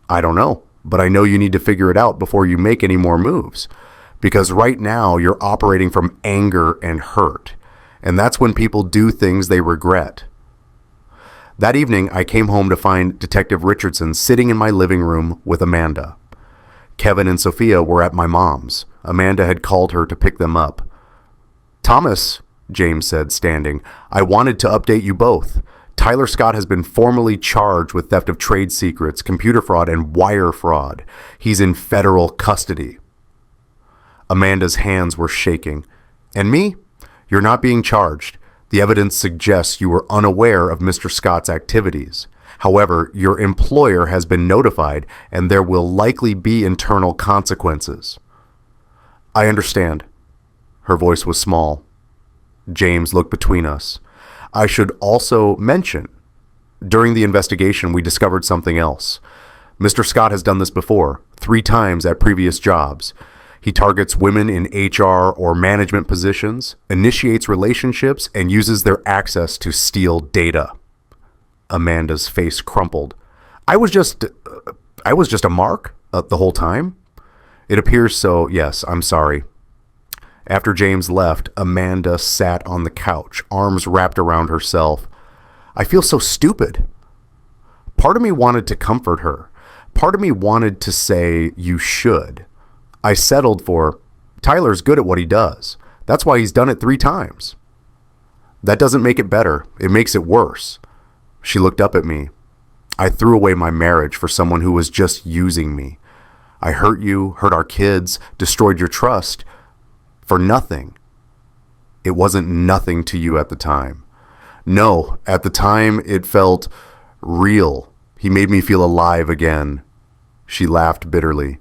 I don't know, but I know you need to figure it out before you make any more moves. Because right now you're operating from anger and hurt. And that's when people do things they regret. That evening, I came home to find Detective Richardson sitting in my living room with Amanda. Kevin and Sophia were at my mom's. Amanda had called her to pick them up. Thomas, James said, standing, I wanted to update you both. Tyler Scott has been formally charged with theft of trade secrets, computer fraud, and wire fraud. He's in federal custody. Amanda's hands were shaking. And me? You're not being charged. The evidence suggests you were unaware of Mr. Scott's activities. However, your employer has been notified, and there will likely be internal consequences. I understand. Her voice was small. James looked between us. I should also mention, during the investigation, we discovered something else. Mr. Scott has done this before, 3 times at previous jobs. He targets women in HR or management positions, initiates relationships, and uses their access to steal data. Amanda's face crumpled. I was just a mark the whole time? It appears so, yes, I'm sorry. After James left, Amanda sat on the couch, arms wrapped around herself. I feel so stupid. Part of me wanted to comfort her. Part of me wanted to say, you should. I settled for, Tyler's good at what he does. That's why he's done it 3 times. That doesn't make it better. It makes it worse. She looked up at me. I threw away my marriage for someone who was just using me. I hurt you, hurt our kids, destroyed your trust for nothing. It wasn't nothing to you at the time. No, at the time it felt real. He made me feel alive again. She laughed bitterly.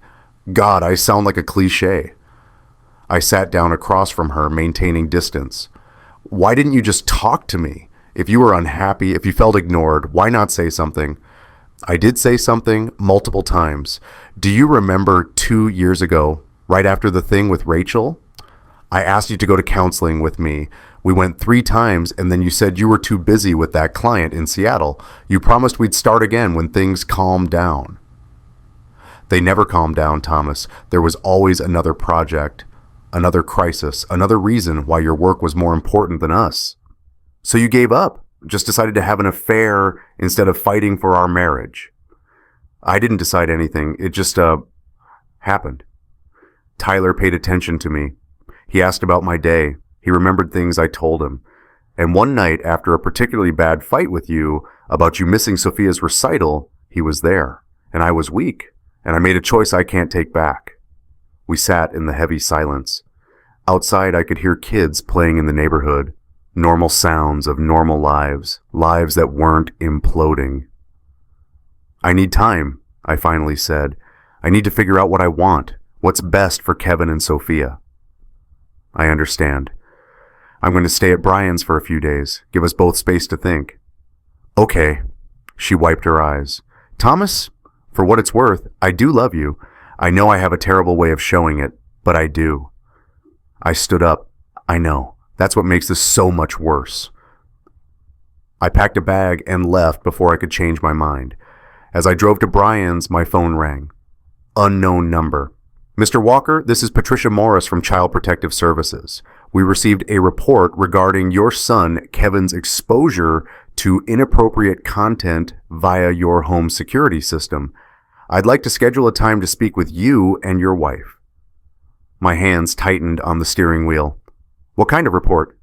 God, I sound like a cliche. I sat down across from her, maintaining distance. Why didn't you just talk to me? If you were unhappy, if you felt ignored, why not say something? I did say something multiple times. Do you remember 2 years ago, right after the thing with Rachel? I asked you to go to counseling with me. We went 3 times, and then you said you were too busy with that client in Seattle. You promised we'd start again when things calmed down. They never calmed down, Thomas. There was always another project, another crisis, another reason why your work was more important than us. So you gave up, just decided to have an affair instead of fighting for our marriage. I didn't decide anything. It just, happened. Tyler paid attention to me. He asked about my day. He remembered things I told him. And one night, after a particularly bad fight with you about you missing Sophia's recital, he was there. And I was weak. And I made a choice I can't take back. We sat in the heavy silence. Outside, I could hear kids playing in the neighborhood. Normal sounds of normal lives. Lives that weren't imploding. I need time, I finally said. I need to figure out what I want. What's best for Kevin and Sophia. I understand. I'm going to stay at Brian's for a few days. Give us both space to think. Okay. She wiped her eyes. Thomas, for what it's worth, I do love you. I know I have a terrible way of showing it, but I do. I stood up. I know. That's what makes this so much worse. I packed a bag and left before I could change my mind. As I drove to Brian's, my phone rang. Unknown number. Mr. Walker, this is Patricia Morris from Child Protective Services. We received a report regarding your son, Kevin's exposure to inappropriate content via your home security system. I'd like to schedule a time to speak with you and your wife. My hands tightened on the steering wheel. What kind of report?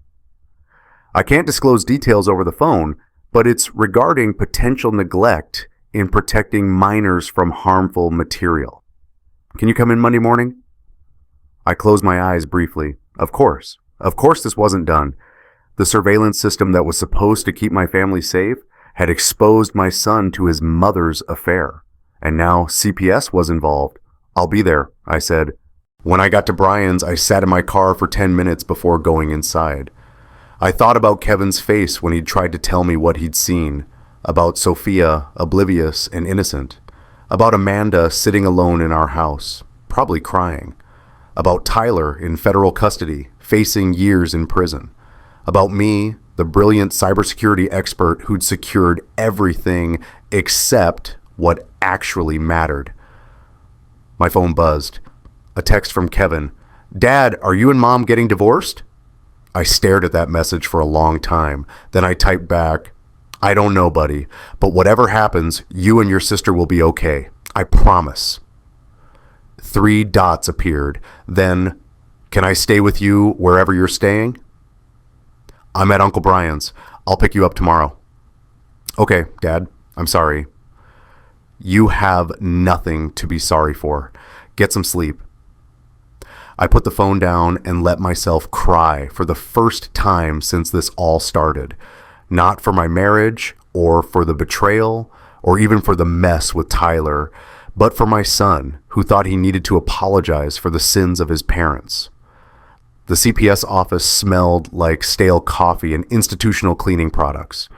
I can't disclose details over the phone, but it's regarding potential neglect in protecting minors from harmful material. Can you come in Monday morning? I closed my eyes briefly. Of course this wasn't done. The surveillance system that was supposed to keep my family safe had exposed my son to his mother's affair. And now CPS was involved. I'll be there, I said. When I got to Brian's, I sat in my car for 10 minutes before going inside. I thought about Kevin's face when he'd tried to tell me what he'd seen, about Sophia, oblivious and innocent, about Amanda sitting alone in our house, probably crying, about Tyler in federal custody, facing years in prison, about me, the brilliant cybersecurity expert who'd secured everything except what actually mattered. My phone buzzed. A text from Kevin. Dad, are you and Mom getting divorced? I stared at that message for a long time. Then I typed back, I don't know, buddy, but whatever happens, you and your sister will be okay. I promise. 3 dots appeared. Then, can I stay with you wherever you're staying? I'm at Uncle Brian's. I'll pick you up tomorrow. Okay, Dad, I'm sorry. You have nothing to be sorry for. Get some sleep. I put the phone down and let myself cry for the first time since this all started. Not for my marriage, or for the betrayal, or even for the mess with Tyler, but for my son, who thought he needed to apologize for the sins of his parents. The CPS office smelled like stale coffee and institutional cleaning products.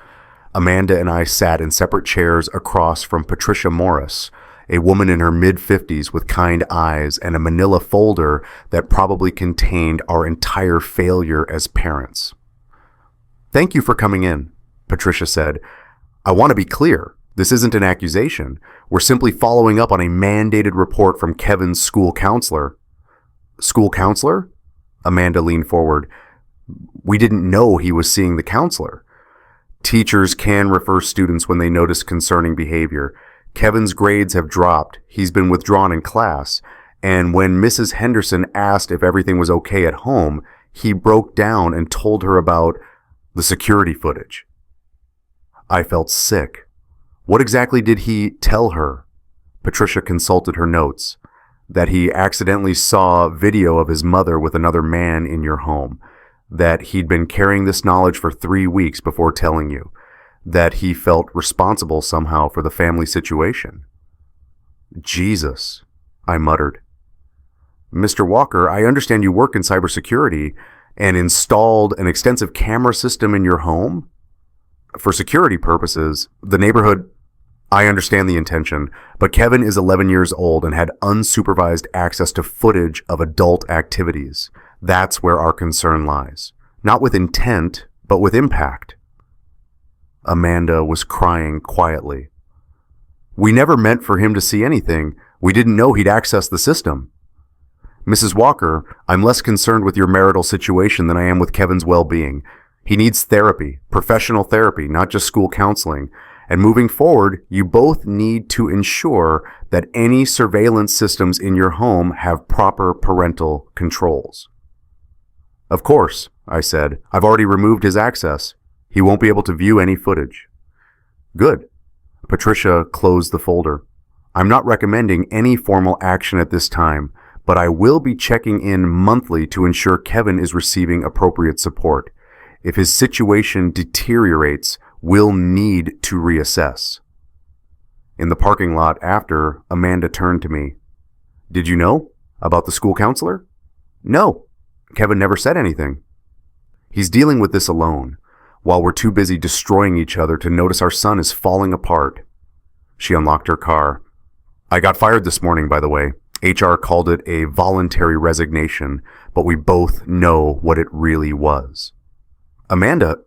Amanda and I sat in separate chairs across from Patricia Morris, a woman in her mid-50s with kind eyes and a manila folder that probably contained our entire failure as parents. "Thank you for coming in," Patricia said. "I want to be clear. This isn't an accusation. We're simply following up on a mandated report from Kevin's school counselor." "School counselor?" Amanda leaned forward. "We didn't know he was seeing the counselor." "Teachers can refer students when they notice concerning behavior. Kevin's grades have dropped. He's been withdrawn in class. And when Mrs. Henderson asked if everything was okay at home, he broke down and told her about the security footage." I felt sick. What exactly did he tell her? Patricia consulted her notes. That he accidentally saw video of his mother with another man in your home. That he'd been carrying this knowledge for 3 weeks before telling you. That he felt responsible somehow for the family situation. "Jesus," I muttered. "Mr. Walker, I understand you work in cybersecurity and installed an extensive camera system in your home? For security purposes, the neighborhood..." "I understand the intention, but Kevin is 11 years old and had unsupervised access to footage of adult activities. That's where our concern lies. Not with intent, but with impact." Amanda was crying quietly. "We never meant for him to see anything. We didn't know he'd access the system." "Mrs. Walker, I'm less concerned with your marital situation than I am with Kevin's well-being. He needs therapy, professional therapy, not just school counseling. And moving forward, you both need to ensure that any surveillance systems in your home have proper parental controls." "Of course," I said. "I've already removed his access. He won't be able to view any footage." "Good." Patricia closed the folder. "I'm not recommending any formal action at this time, but I will be checking in monthly to ensure Kevin is receiving appropriate support. If his situation deteriorates, we'll need to reassess." In the parking lot after, Amanda turned to me. "Did you know about the school counselor?" "No. Kevin never said anything." "He's dealing with this alone, while we're too busy destroying each other to notice our son is falling apart." She unlocked her car. "I got fired this morning, by the way. HR called it a voluntary resignation, but we both know what it really was." "Amanda,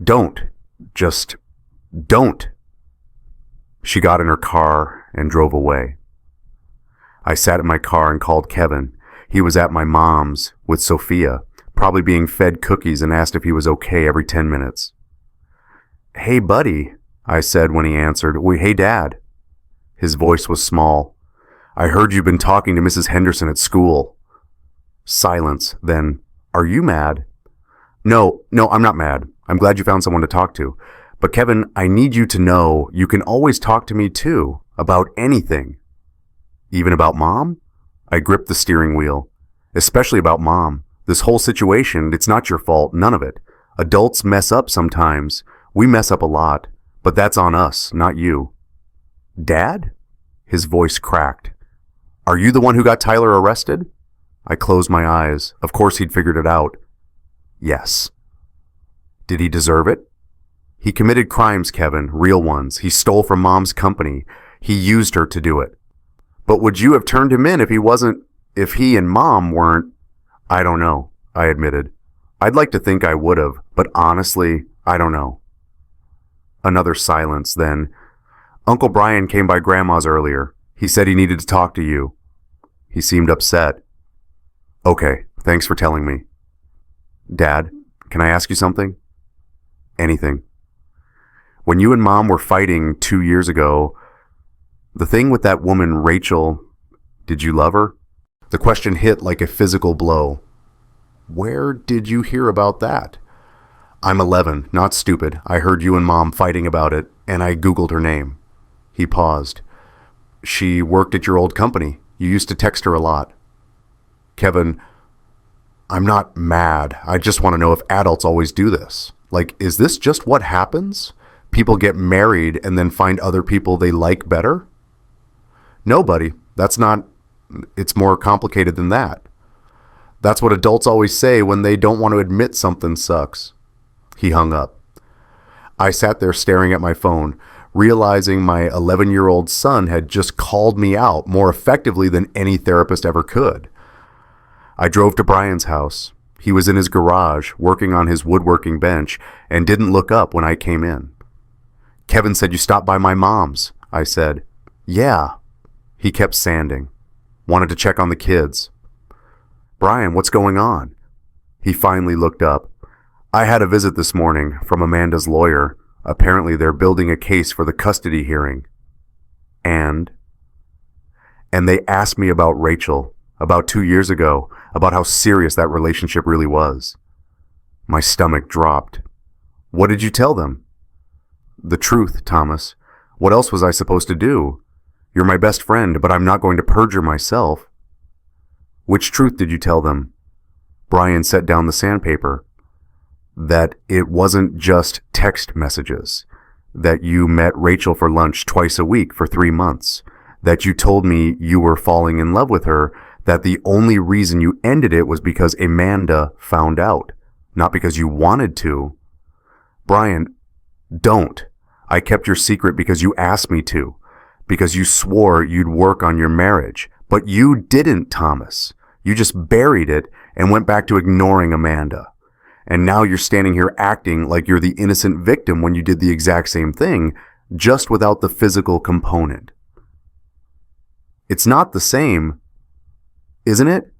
don't. Just don't." She got in her car and drove away. I sat in my car and called Kevin. He was at my mom's with Sophia, probably being fed cookies, and asked if he was okay every 10 minutes. "Hey, buddy," I said when he answered. "Hey, Dad." His voice was small. "I heard you've been talking to Mrs. Henderson at school." Silence, then, "Are you mad?" No, I'm not mad. I'm glad you found someone to talk to. But Kevin, I need you to know you can always talk to me too, about anything." "Even about Mom?" I gripped the steering wheel. "Especially about Mom. This whole situation, it's not your fault, none of it. Adults mess up sometimes. We mess up a lot. But that's on us, not you." "Dad?" His voice cracked. "Are you the one who got Tyler arrested?" I closed my eyes. Of course he'd figured it out. "Yes." "Did he deserve it?" "He committed crimes, Kevin, real ones. He stole from Mom's company. He used her to do it." "But would you have turned him in if he and Mom weren't?" "I don't know," I admitted. "I'd like to think I would have, but honestly, I don't know." Another silence, then, "Uncle Brian came by Grandma's earlier. He said he needed to talk to you." He seemed upset. "Okay, thanks for telling me." "Dad, can I ask you something?" "Anything." "When you and Mom were fighting 2 years ago, the thing with that woman, Rachel, did you love her?" The question hit like a physical blow. "Where did you hear about that?" "I'm 11, not stupid. I heard you and Mom fighting about it, and I Googled her name." He paused. "She worked at your old company. You used to text her a lot." "Kevin, I'm not mad. I just want to know if adults always do this. Like, is this just what happens? People get married and then find other people they like better?" "No, buddy. That's not... It's more complicated than that." That's what adults always say when they don't want to admit something sucks. He hung up. I sat there staring at my phone, realizing my 11-year-old son had just called me out more effectively than any therapist ever could. I drove to Brian's house. He was in his garage, working on his woodworking bench, and didn't look up when I came in. Kevin said you stopped by my mom's, I said. Yeah. He kept sanding. Wanted to check on the kids. Brian, what's going on? He finally looked up. I had a visit this morning from Amanda's lawyer. Apparently they're building a case for the custody hearing. And they asked me about Rachel, about 2 years ago, about how serious that relationship really was. My stomach dropped. What did you tell them? The truth, Thomas. What else was I supposed to do? You're my best friend, but I'm not going to perjure myself. Which truth did you tell them? Brian set down the sandpaper. That it wasn't just text messages. That you met Rachel for lunch twice a week for 3 months. That you told me you were falling in love with her. That the only reason you ended it was because Amanda found out. Not because you wanted to. Brian, don't. I kept your secret because you asked me to. Because you swore you'd work on your marriage. But you didn't, Thomas. You just buried it and went back to ignoring Amanda. And now you're standing here acting like you're the innocent victim when you did the exact same thing, just without the physical component. It's not the same, isn't it?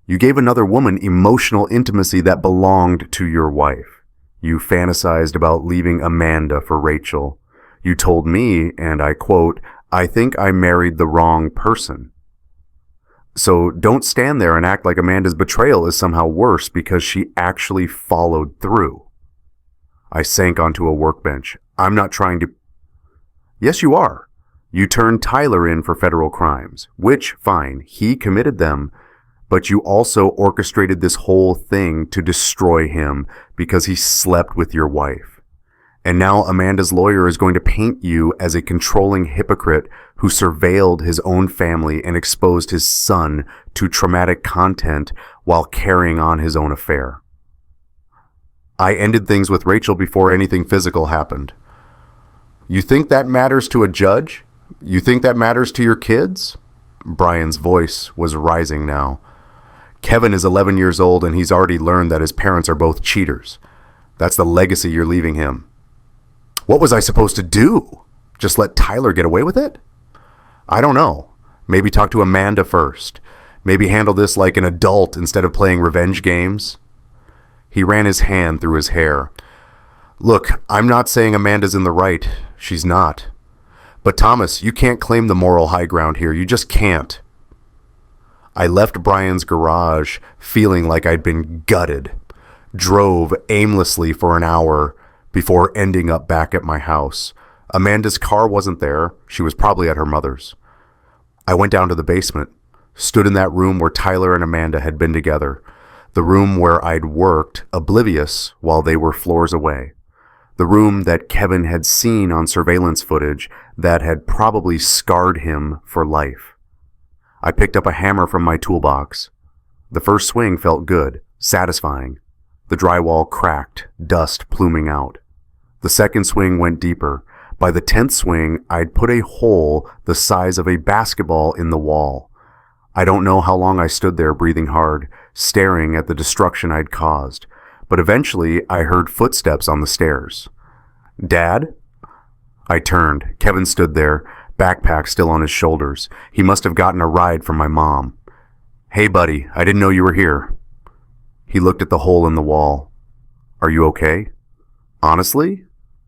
You gave another woman emotional intimacy that belonged to your wife. You fantasized about leaving Amanda for Rachel. You told me, and I quote, I think I married the wrong person. So don't stand there and act like Amanda's betrayal is somehow worse because she actually followed through. I sank onto a workbench. I'm not trying to... Yes, you are. You turned Tyler in for federal crimes, which, fine, he committed them, but you also orchestrated this whole thing to destroy him because he slept with your wife. And now Amanda's lawyer is going to paint you as a controlling hypocrite who surveilled his own family and exposed his son to traumatic content while carrying on his own affair. I ended things with Rachel before anything physical happened. You think that matters to a judge? You think that matters to your kids? Brian's voice was rising now. Kevin is 11 years old and he's already learned that his parents are both cheaters. That's the legacy you're leaving him. What was I supposed to do? Just let Tyler get away with it? I don't know. Maybe talk to Amanda first. Maybe handle this like an adult instead of playing revenge games. He ran his hand through his hair. Look, I'm not saying Amanda's in the right. She's not. But Thomas, you can't claim the moral high ground here. You just can't. I left Brian's garage feeling like I'd been gutted. Drove aimlessly for an hour before ending up back at my house. Amanda's car wasn't there. She was probably at her mother's. I went down to the basement, stood in that room where Tyler and Amanda had been together, the room where I'd worked, oblivious while they were floors away, the room that Kevin had seen on surveillance footage that had probably scarred him for life. I picked up a hammer from my toolbox. The first swing felt good, satisfying. The drywall cracked, dust pluming out. The second swing went deeper. By the 10th swing, I'd put a hole the size of a basketball in the wall. I don't know how long I stood there breathing hard, staring at the destruction I'd caused, but eventually I heard footsteps on the stairs. Dad? I turned. Kevin stood there, backpack still on his shoulders. He must have gotten a ride from my mom. Hey buddy, I didn't know you were here. He looked at the hole in the wall. Are you okay? Honestly?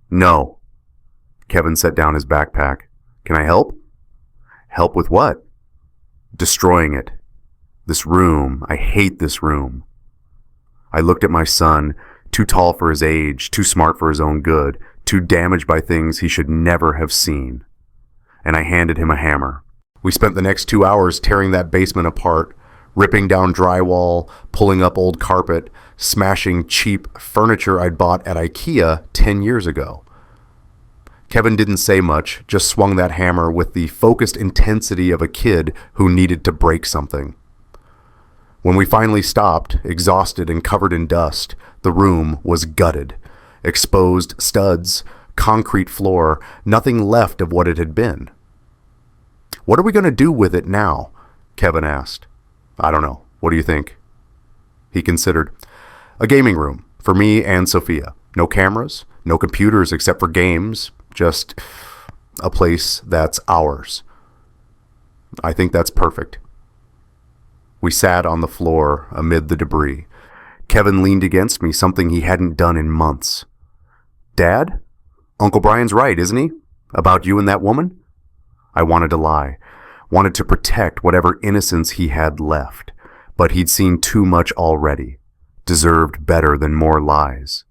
No. Kevin set down his backpack. Can I help? Help with what? Destroying it. This room. I hate this room. I looked at my son, too tall for his age, too smart for his own good, too damaged by things he should never have seen. And I handed him a hammer. We spent the next 2 hours tearing that basement apart, ripping down drywall, pulling up old carpet, smashing cheap furniture I'd bought at IKEA 10 years ago. Kevin didn't say much, just swung that hammer with the focused intensity of a kid who needed to break something. When we finally stopped, exhausted and covered in dust, the room was gutted. Exposed studs, concrete floor, nothing left of what it had been. "What are we going to do with it now?" Kevin asked. "I don't know. What do you think?" He considered. "A gaming room, for me and Sophia. No cameras, no computers except for games, just a place that's ours." "I think that's perfect." We sat on the floor amid the debris. Kevin leaned against me, something he hadn't done in months. "Dad, Uncle Brian's right, isn't he? About you and that woman?" I wanted to lie, wanted to protect whatever innocence he had left, but he'd seen too much already, deserved better than more lies.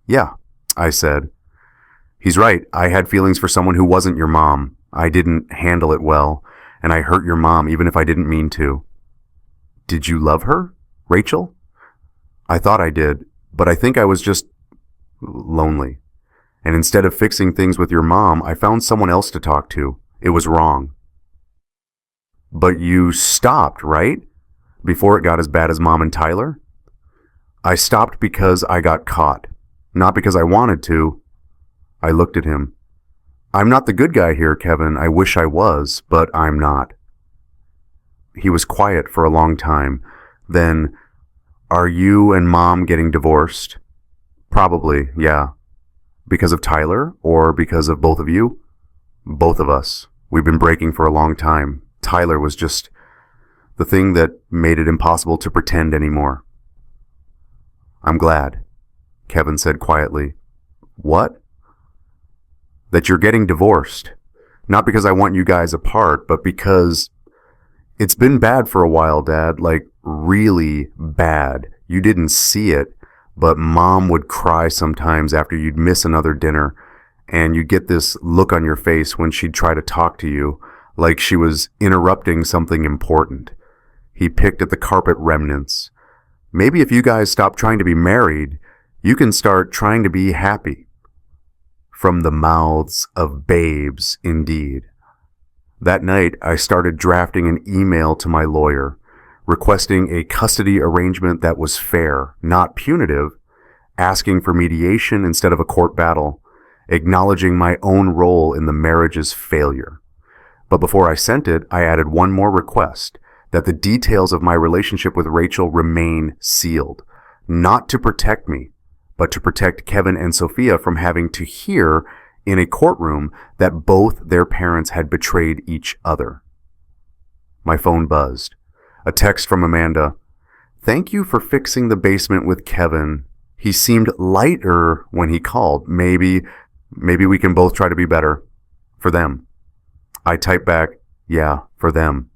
"Yeah," I said. "He's right. I had feelings for someone who wasn't your mom. I didn't handle it well, and I hurt your mom even if I didn't mean to." "Did you love her, Rachel?" "I thought I did, but I think I was just lonely. And instead of fixing things with your mom, I found someone else to talk to. It was wrong." "But you stopped, right? Before it got as bad as Mom and Tyler?" "I stopped because I got caught. Not because I wanted to." I looked at him. "I'm not the good guy here, Kevin. I wish I was, but I'm not." He was quiet for a long time. Then, "Are you and Mom getting divorced?" "Probably, yeah." "Because of Tyler, or because of both of you?" "Both of us. We've been breaking for a long time. Tyler was just the thing that made it impossible to pretend anymore." "I'm glad," Kevin said quietly. "What?" "That you're getting divorced. Not because I want you guys apart, but because it's been bad for a while, Dad. Like, really bad. You didn't see it, but Mom would cry sometimes after you'd miss another dinner, and you'd get this look on your face when she'd try to talk to you, like she was interrupting something important." He picked at the carpet remnants. "Maybe if you guys stop trying to be married, you can start trying to be happy." From the mouths of babes, indeed. That night, I started drafting an email to my lawyer, requesting a custody arrangement that was fair, not punitive, asking for mediation instead of a court battle, acknowledging my own role in the marriage's failure. But before I sent it, I added one more request, that the details of my relationship with Rachel remain sealed, not to protect me, but to protect Kevin and Sophia from having to hear in a courtroom that both their parents had betrayed each other. My phone buzzed. A text from Amanda. "Thank you for fixing the basement with Kevin. He seemed lighter when he called. Maybe we can both try to be better. For them." I typed back, "Yeah, for them."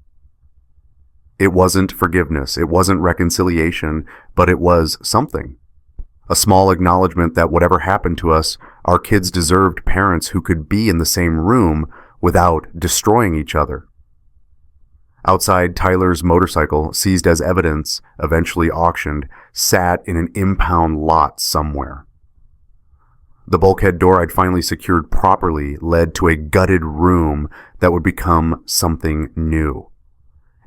It wasn't forgiveness. It wasn't reconciliation, but it was something. A small acknowledgement that whatever happened to us, our kids deserved parents who could be in the same room without destroying each other. Outside, Tyler's motorcycle, seized as evidence, eventually auctioned, sat in an impound lot somewhere. The bulkhead door I'd finally secured properly led to a gutted room that would become something new.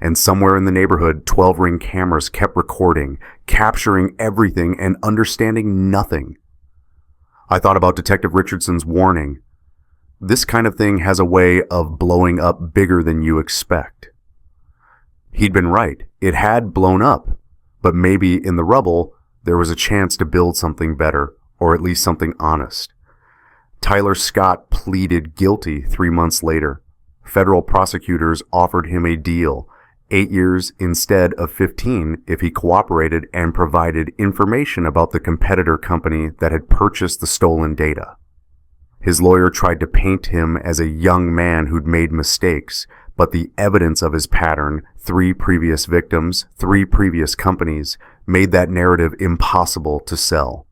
And somewhere in the neighborhood, 12-ring cameras kept recording, capturing everything and understanding nothing. I thought about Detective Richardson's warning. This kind of thing has a way of blowing up bigger than you expect. He'd been right. It had blown up. But maybe in the rubble, there was a chance to build something better, or at least something honest. Tyler Scott pleaded guilty 3 months later. Federal prosecutors offered him a deal, 8 years instead of 15 if he cooperated and provided information about the competitor company that had purchased the stolen data. His lawyer tried to paint him as a young man who'd made mistakes, but the evidence of his pattern, 3 previous victims, 3 previous companies, made that narrative impossible to sell.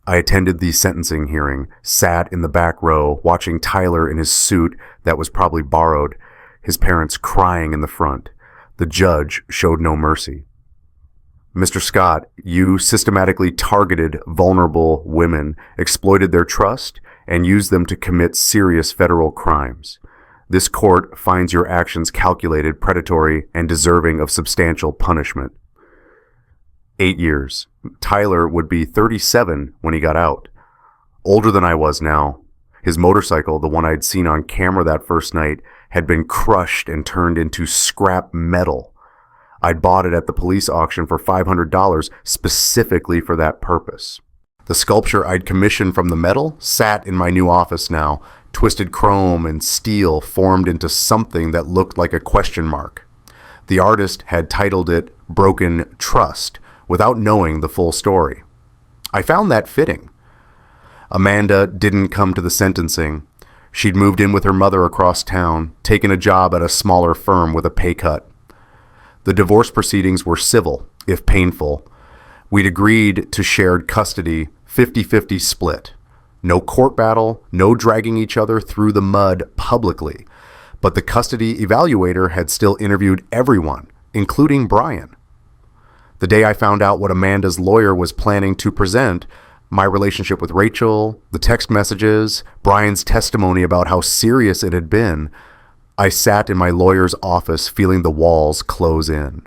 I attended the sentencing hearing, sat in the back row, watching Tyler in his suit that was probably borrowed, his parents crying in the front. The judge showed no mercy. "Mr. Scott, you systematically targeted vulnerable women, exploited their trust, and used them to commit serious federal crimes. This court finds your actions calculated, predatory, and deserving of substantial punishment. 8 years. Tyler would be 37 when he got out. Older than I was now. His motorcycle, the one I'd seen on camera that first night, had been crushed and turned into scrap metal. I'd bought it at the police auction for $500 specifically for that purpose. The sculpture I'd commissioned from the metal sat in my new office now, twisted chrome and steel formed into something that looked like a question mark. The artist had titled it Broken Trust, without knowing the full story. I found that fitting. Amanda didn't come to the sentencing. She'd moved in with her mother across town, taken a job at a smaller firm with a pay cut. The divorce proceedings were civil, if painful. We'd agreed to shared custody, 50-50 split. No court battle, no dragging each other through the mud publicly. But the custody evaluator had still interviewed everyone, including Brian. The day I found out what Amanda's lawyer was planning to present, my relationship with Rachel, the text messages, Brian's testimony about how serious it had been, I sat in my lawyer's office feeling the walls close in.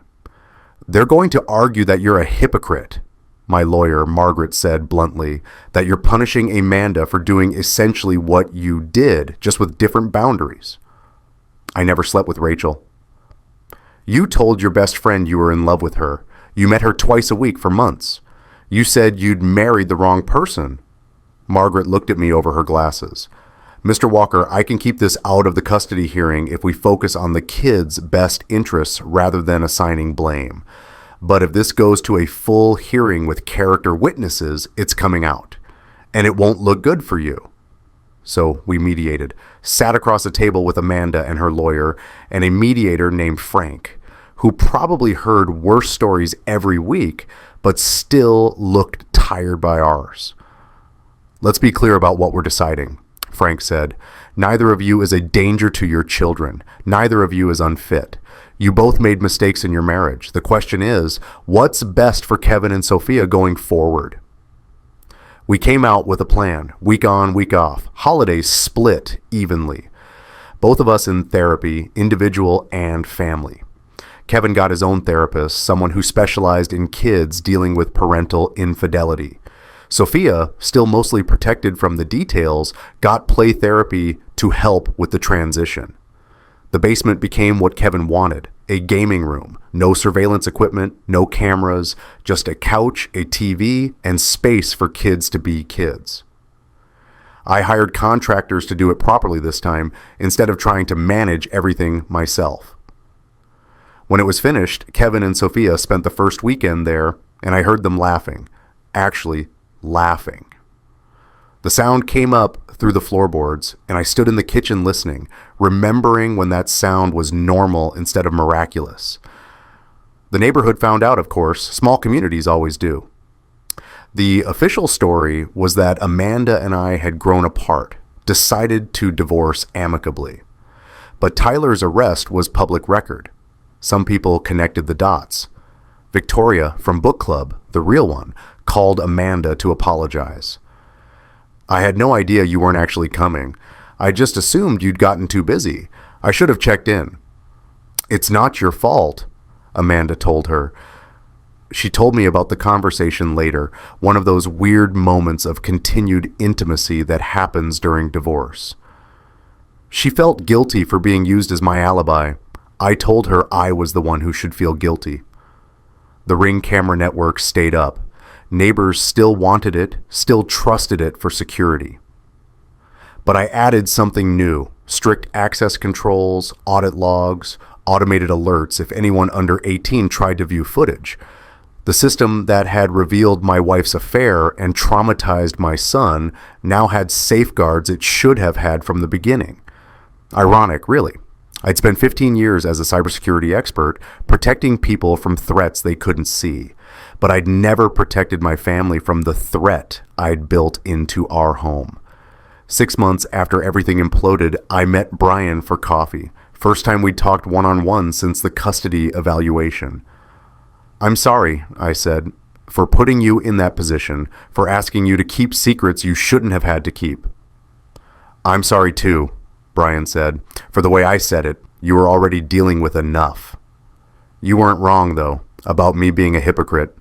"They're going to argue that you're a hypocrite," my lawyer, Margaret, said bluntly, "that you're punishing Amanda for doing essentially what you did, just with different boundaries." I never slept with Rachel. "You told your best friend you were in love with her. You met her twice a week for months. You said you'd married the wrong person." Margaret looked at me over her glasses. "Mr. Walker, I can keep this out of the custody hearing if we focus on the kids' best interests rather than assigning blame. But if this goes to a full hearing with character witnesses, it's coming out. And it won't look good for you." So we mediated, sat across a table with Amanda and her lawyer and a mediator named Frank, who probably heard worse stories every week, but still looked tired by ours. "Let's be clear about what we're deciding," Frank said. "Neither of you is a danger to your children. Neither of you is unfit. You both made mistakes in your marriage. The question is, what's best for Kevin and Sophia going forward?" We came out with a plan, week on, week off, holidays split evenly. Both of us in therapy, individual and family. Kevin got his own therapist, someone who specialized in kids dealing with parental infidelity. Sophia, still mostly protected from the details, got play therapy to help with the transition. The basement became what Kevin wanted, a gaming room, no surveillance equipment, no cameras, just a couch, a TV, and space for kids to be kids. I hired contractors to do it properly this time, instead of trying to manage everything myself. When it was finished, Kevin and Sophia spent the first weekend there, and I heard them laughing. Actually, laughing. The sound came up through the floorboards, and I stood in the kitchen listening, remembering when that sound was normal instead of miraculous. The neighborhood found out, of course. Small communities always do. The official story was that Amanda and I had grown apart, decided to divorce amicably. But Tyler's arrest was public record. Some people connected the dots. Victoria from book club, the real one, called Amanda to apologize. "I had no idea you weren't actually coming. I just assumed you'd gotten too busy. I should have checked in." "It's not your fault," Amanda told her. She told me about the conversation later, one of those weird moments of continued intimacy that happens during divorce. She felt guilty for being used as my alibi. I told her I was the one who should feel guilty. The Ring camera network stayed up. Neighbors still wanted it, still trusted it for security. But I added something new: strict access controls, audit logs, automated alerts if anyone under 18 tried to view footage. The system that had revealed my wife's affair and traumatized my son now had safeguards it should have had from the beginning. Ironic, really. I'd spent 15 years as a cybersecurity expert protecting people from threats they couldn't see, but I'd never protected my family from the threat I'd built into our home. 6 months after everything imploded, I met Brian for coffee. First time we'd talked one-on-one since the custody evaluation. "I'm sorry," I said, "for putting you in that position, for asking you to keep secrets you shouldn't have had to keep." "I'm sorry too," Brian said. For the way I said it, you were already dealing with enough. You weren't wrong, though, about me being a hypocrite.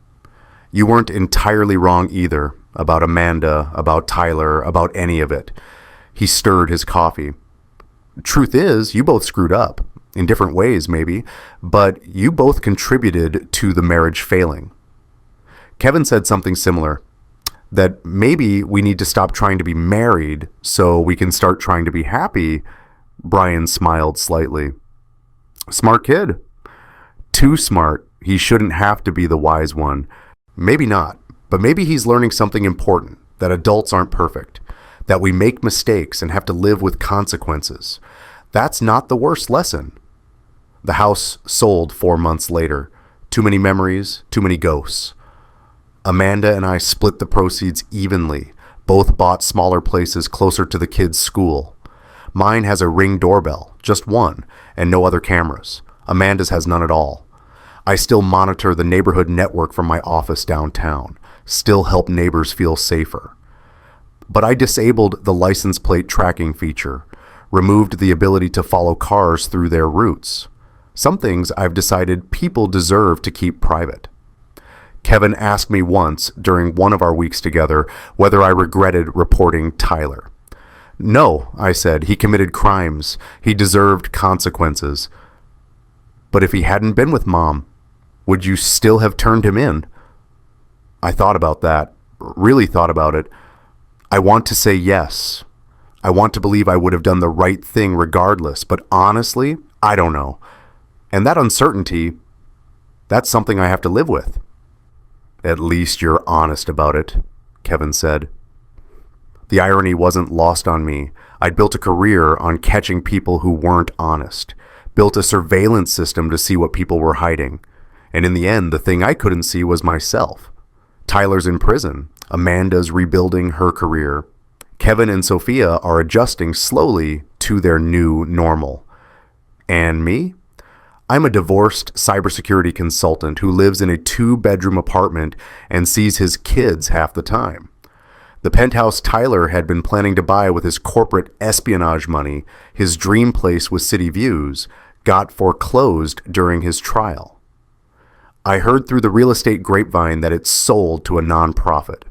You weren't entirely wrong either, about Amanda, about Tyler, about any of it. He stirred his coffee. Truth is, you both screwed up. In different ways, maybe, but you both contributed to the marriage failing. Kevin said something similar, that maybe we need to stop trying to be married so we can start trying to be happy. Brian smiled slightly. Smart kid. Too smart. He shouldn't have to be the wise one. Maybe not, but maybe he's learning something important, that adults aren't perfect, that we make mistakes and have to live with consequences. That's not the worst lesson. The house sold 4 months later. Too many memories, too many ghosts. Amanda and I split the proceeds evenly. Both bought smaller places closer to the kids' school. Mine has a Ring doorbell, just one, and no other cameras. Amanda's has none at all. I still monitor the neighborhood network from my office downtown. Still help neighbors feel safer. But I disabled the license plate tracking feature. Removed the ability to follow cars through their routes. Some things I've decided people deserve to keep private. Kevin asked me once during one of our weeks together whether I regretted reporting Tyler. No, I said, he committed crimes. He deserved consequences. But if he hadn't been with Mom, would you still have turned him in? I thought about that, really thought about it. I want to say yes. I want to believe I would have done the right thing regardless, but honestly, I don't know. And that uncertainty, that's something I have to live with. At least you're honest about it, Kevin said. The irony wasn't lost on me. I'd built a career on catching people who weren't honest. Built a surveillance system to see what people were hiding. And in the end, the thing I couldn't see was myself. Tyler's in prison. Amanda's rebuilding her career. Kevin and Sophia are adjusting slowly to their new normal. And me? I'm a divorced cybersecurity consultant who lives in a 2-bedroom apartment and sees his kids half the time. The penthouse Tyler had been planning to buy with his corporate espionage money, his dream place with city views, got foreclosed during his trial. I heard through the real estate grapevine that it sold to a nonprofit.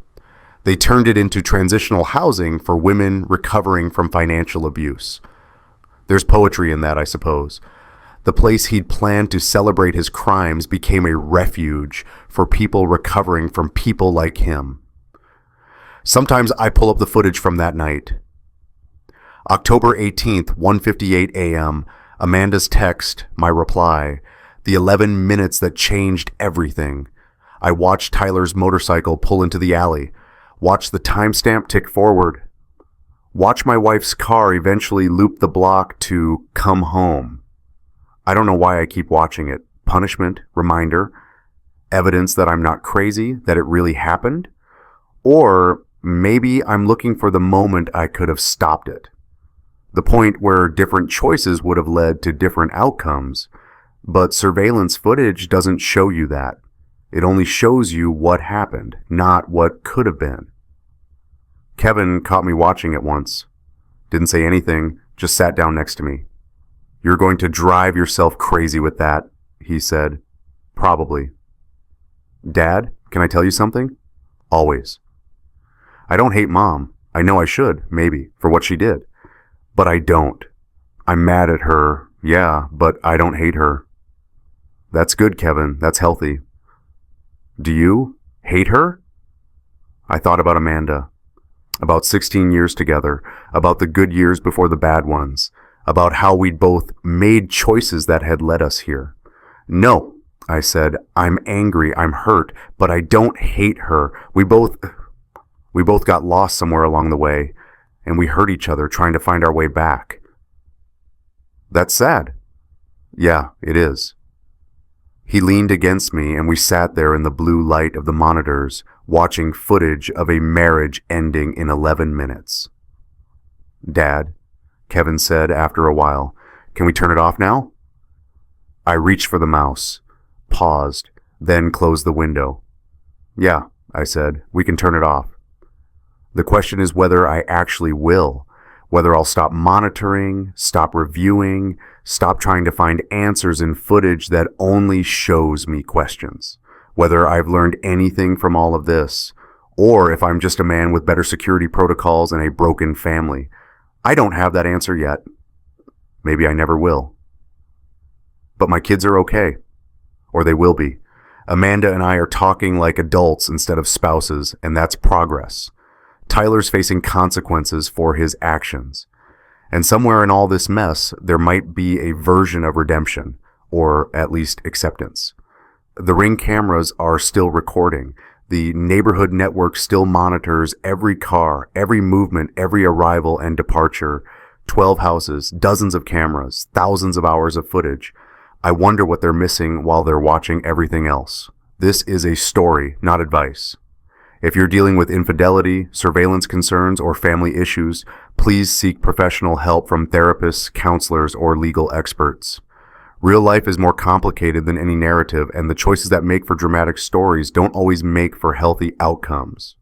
They turned it into transitional housing for women recovering from financial abuse. There's poetry in that, I suppose. The place he'd planned to celebrate his crimes became a refuge for people recovering from people like him. Sometimes I pull up the footage from that night. October 18th, 1:58 a.m., Amanda's text, my reply, the 11 minutes that changed everything. I watched Tyler's motorcycle pull into the alley. Watch the timestamp tick forward. Watch my wife's car eventually loop the block to come home. I don't know why I keep watching it. Punishment, reminder, evidence that I'm not crazy, that it really happened. Or maybe I'm looking for the moment I could have stopped it. The point where different choices would have led to different outcomes. But surveillance footage doesn't show you that. It only shows you what happened, not what could have been. Kevin caught me watching it once. Didn't say anything, just sat down next to me. You're going to drive yourself crazy with that, he said. Probably. Dad, can I tell you something? Always. I don't hate Mom. I know I should, maybe, for what she did. But I don't. I'm mad at her, yeah, but I don't hate her. That's good, Kevin. That's healthy. Do you hate her? I thought about Amanda. About 16 years together. About the good years before the bad ones. About how we'd both made choices that had led us here. No, I said, I'm angry, I'm hurt, but I don't hate her. We both got lost somewhere along the way, and we hurt each other trying to find our way back. That's sad. Yeah, it is. He leaned against me, and we sat there in the blue light of the monitors, watching footage of a marriage ending in 11 minutes. Dad, Kevin said after a while, can we turn it off now? I reached for the mouse, paused, then closed the window. Yeah, I said, we can turn it off. The question is whether I actually will, Whether I'll stop monitoring, stop reviewing, stop trying to find answers in footage that only shows me questions. Whether I've learned anything from all of this, or if I'm just a man with better security protocols and a broken family. I don't have that answer yet. Maybe I never will. But my kids are okay. Or they will be. Amanda and I are talking like adults instead of spouses, and that's progress. Tyler's facing consequences for his actions. And somewhere in all this mess, there might be a version of redemption, or at least acceptance. The Ring cameras are still recording. The neighborhood network still monitors every car, every movement, every arrival and departure. 12 houses, dozens of cameras, thousands of hours of footage. I wonder what they're missing while they're watching everything else. This is a story, not advice. If you're dealing with infidelity, surveillance concerns, or family issues, please seek professional help from therapists, counselors, or legal experts. Real life is more complicated than any narrative, and the choices that make for dramatic stories don't always make for healthy outcomes.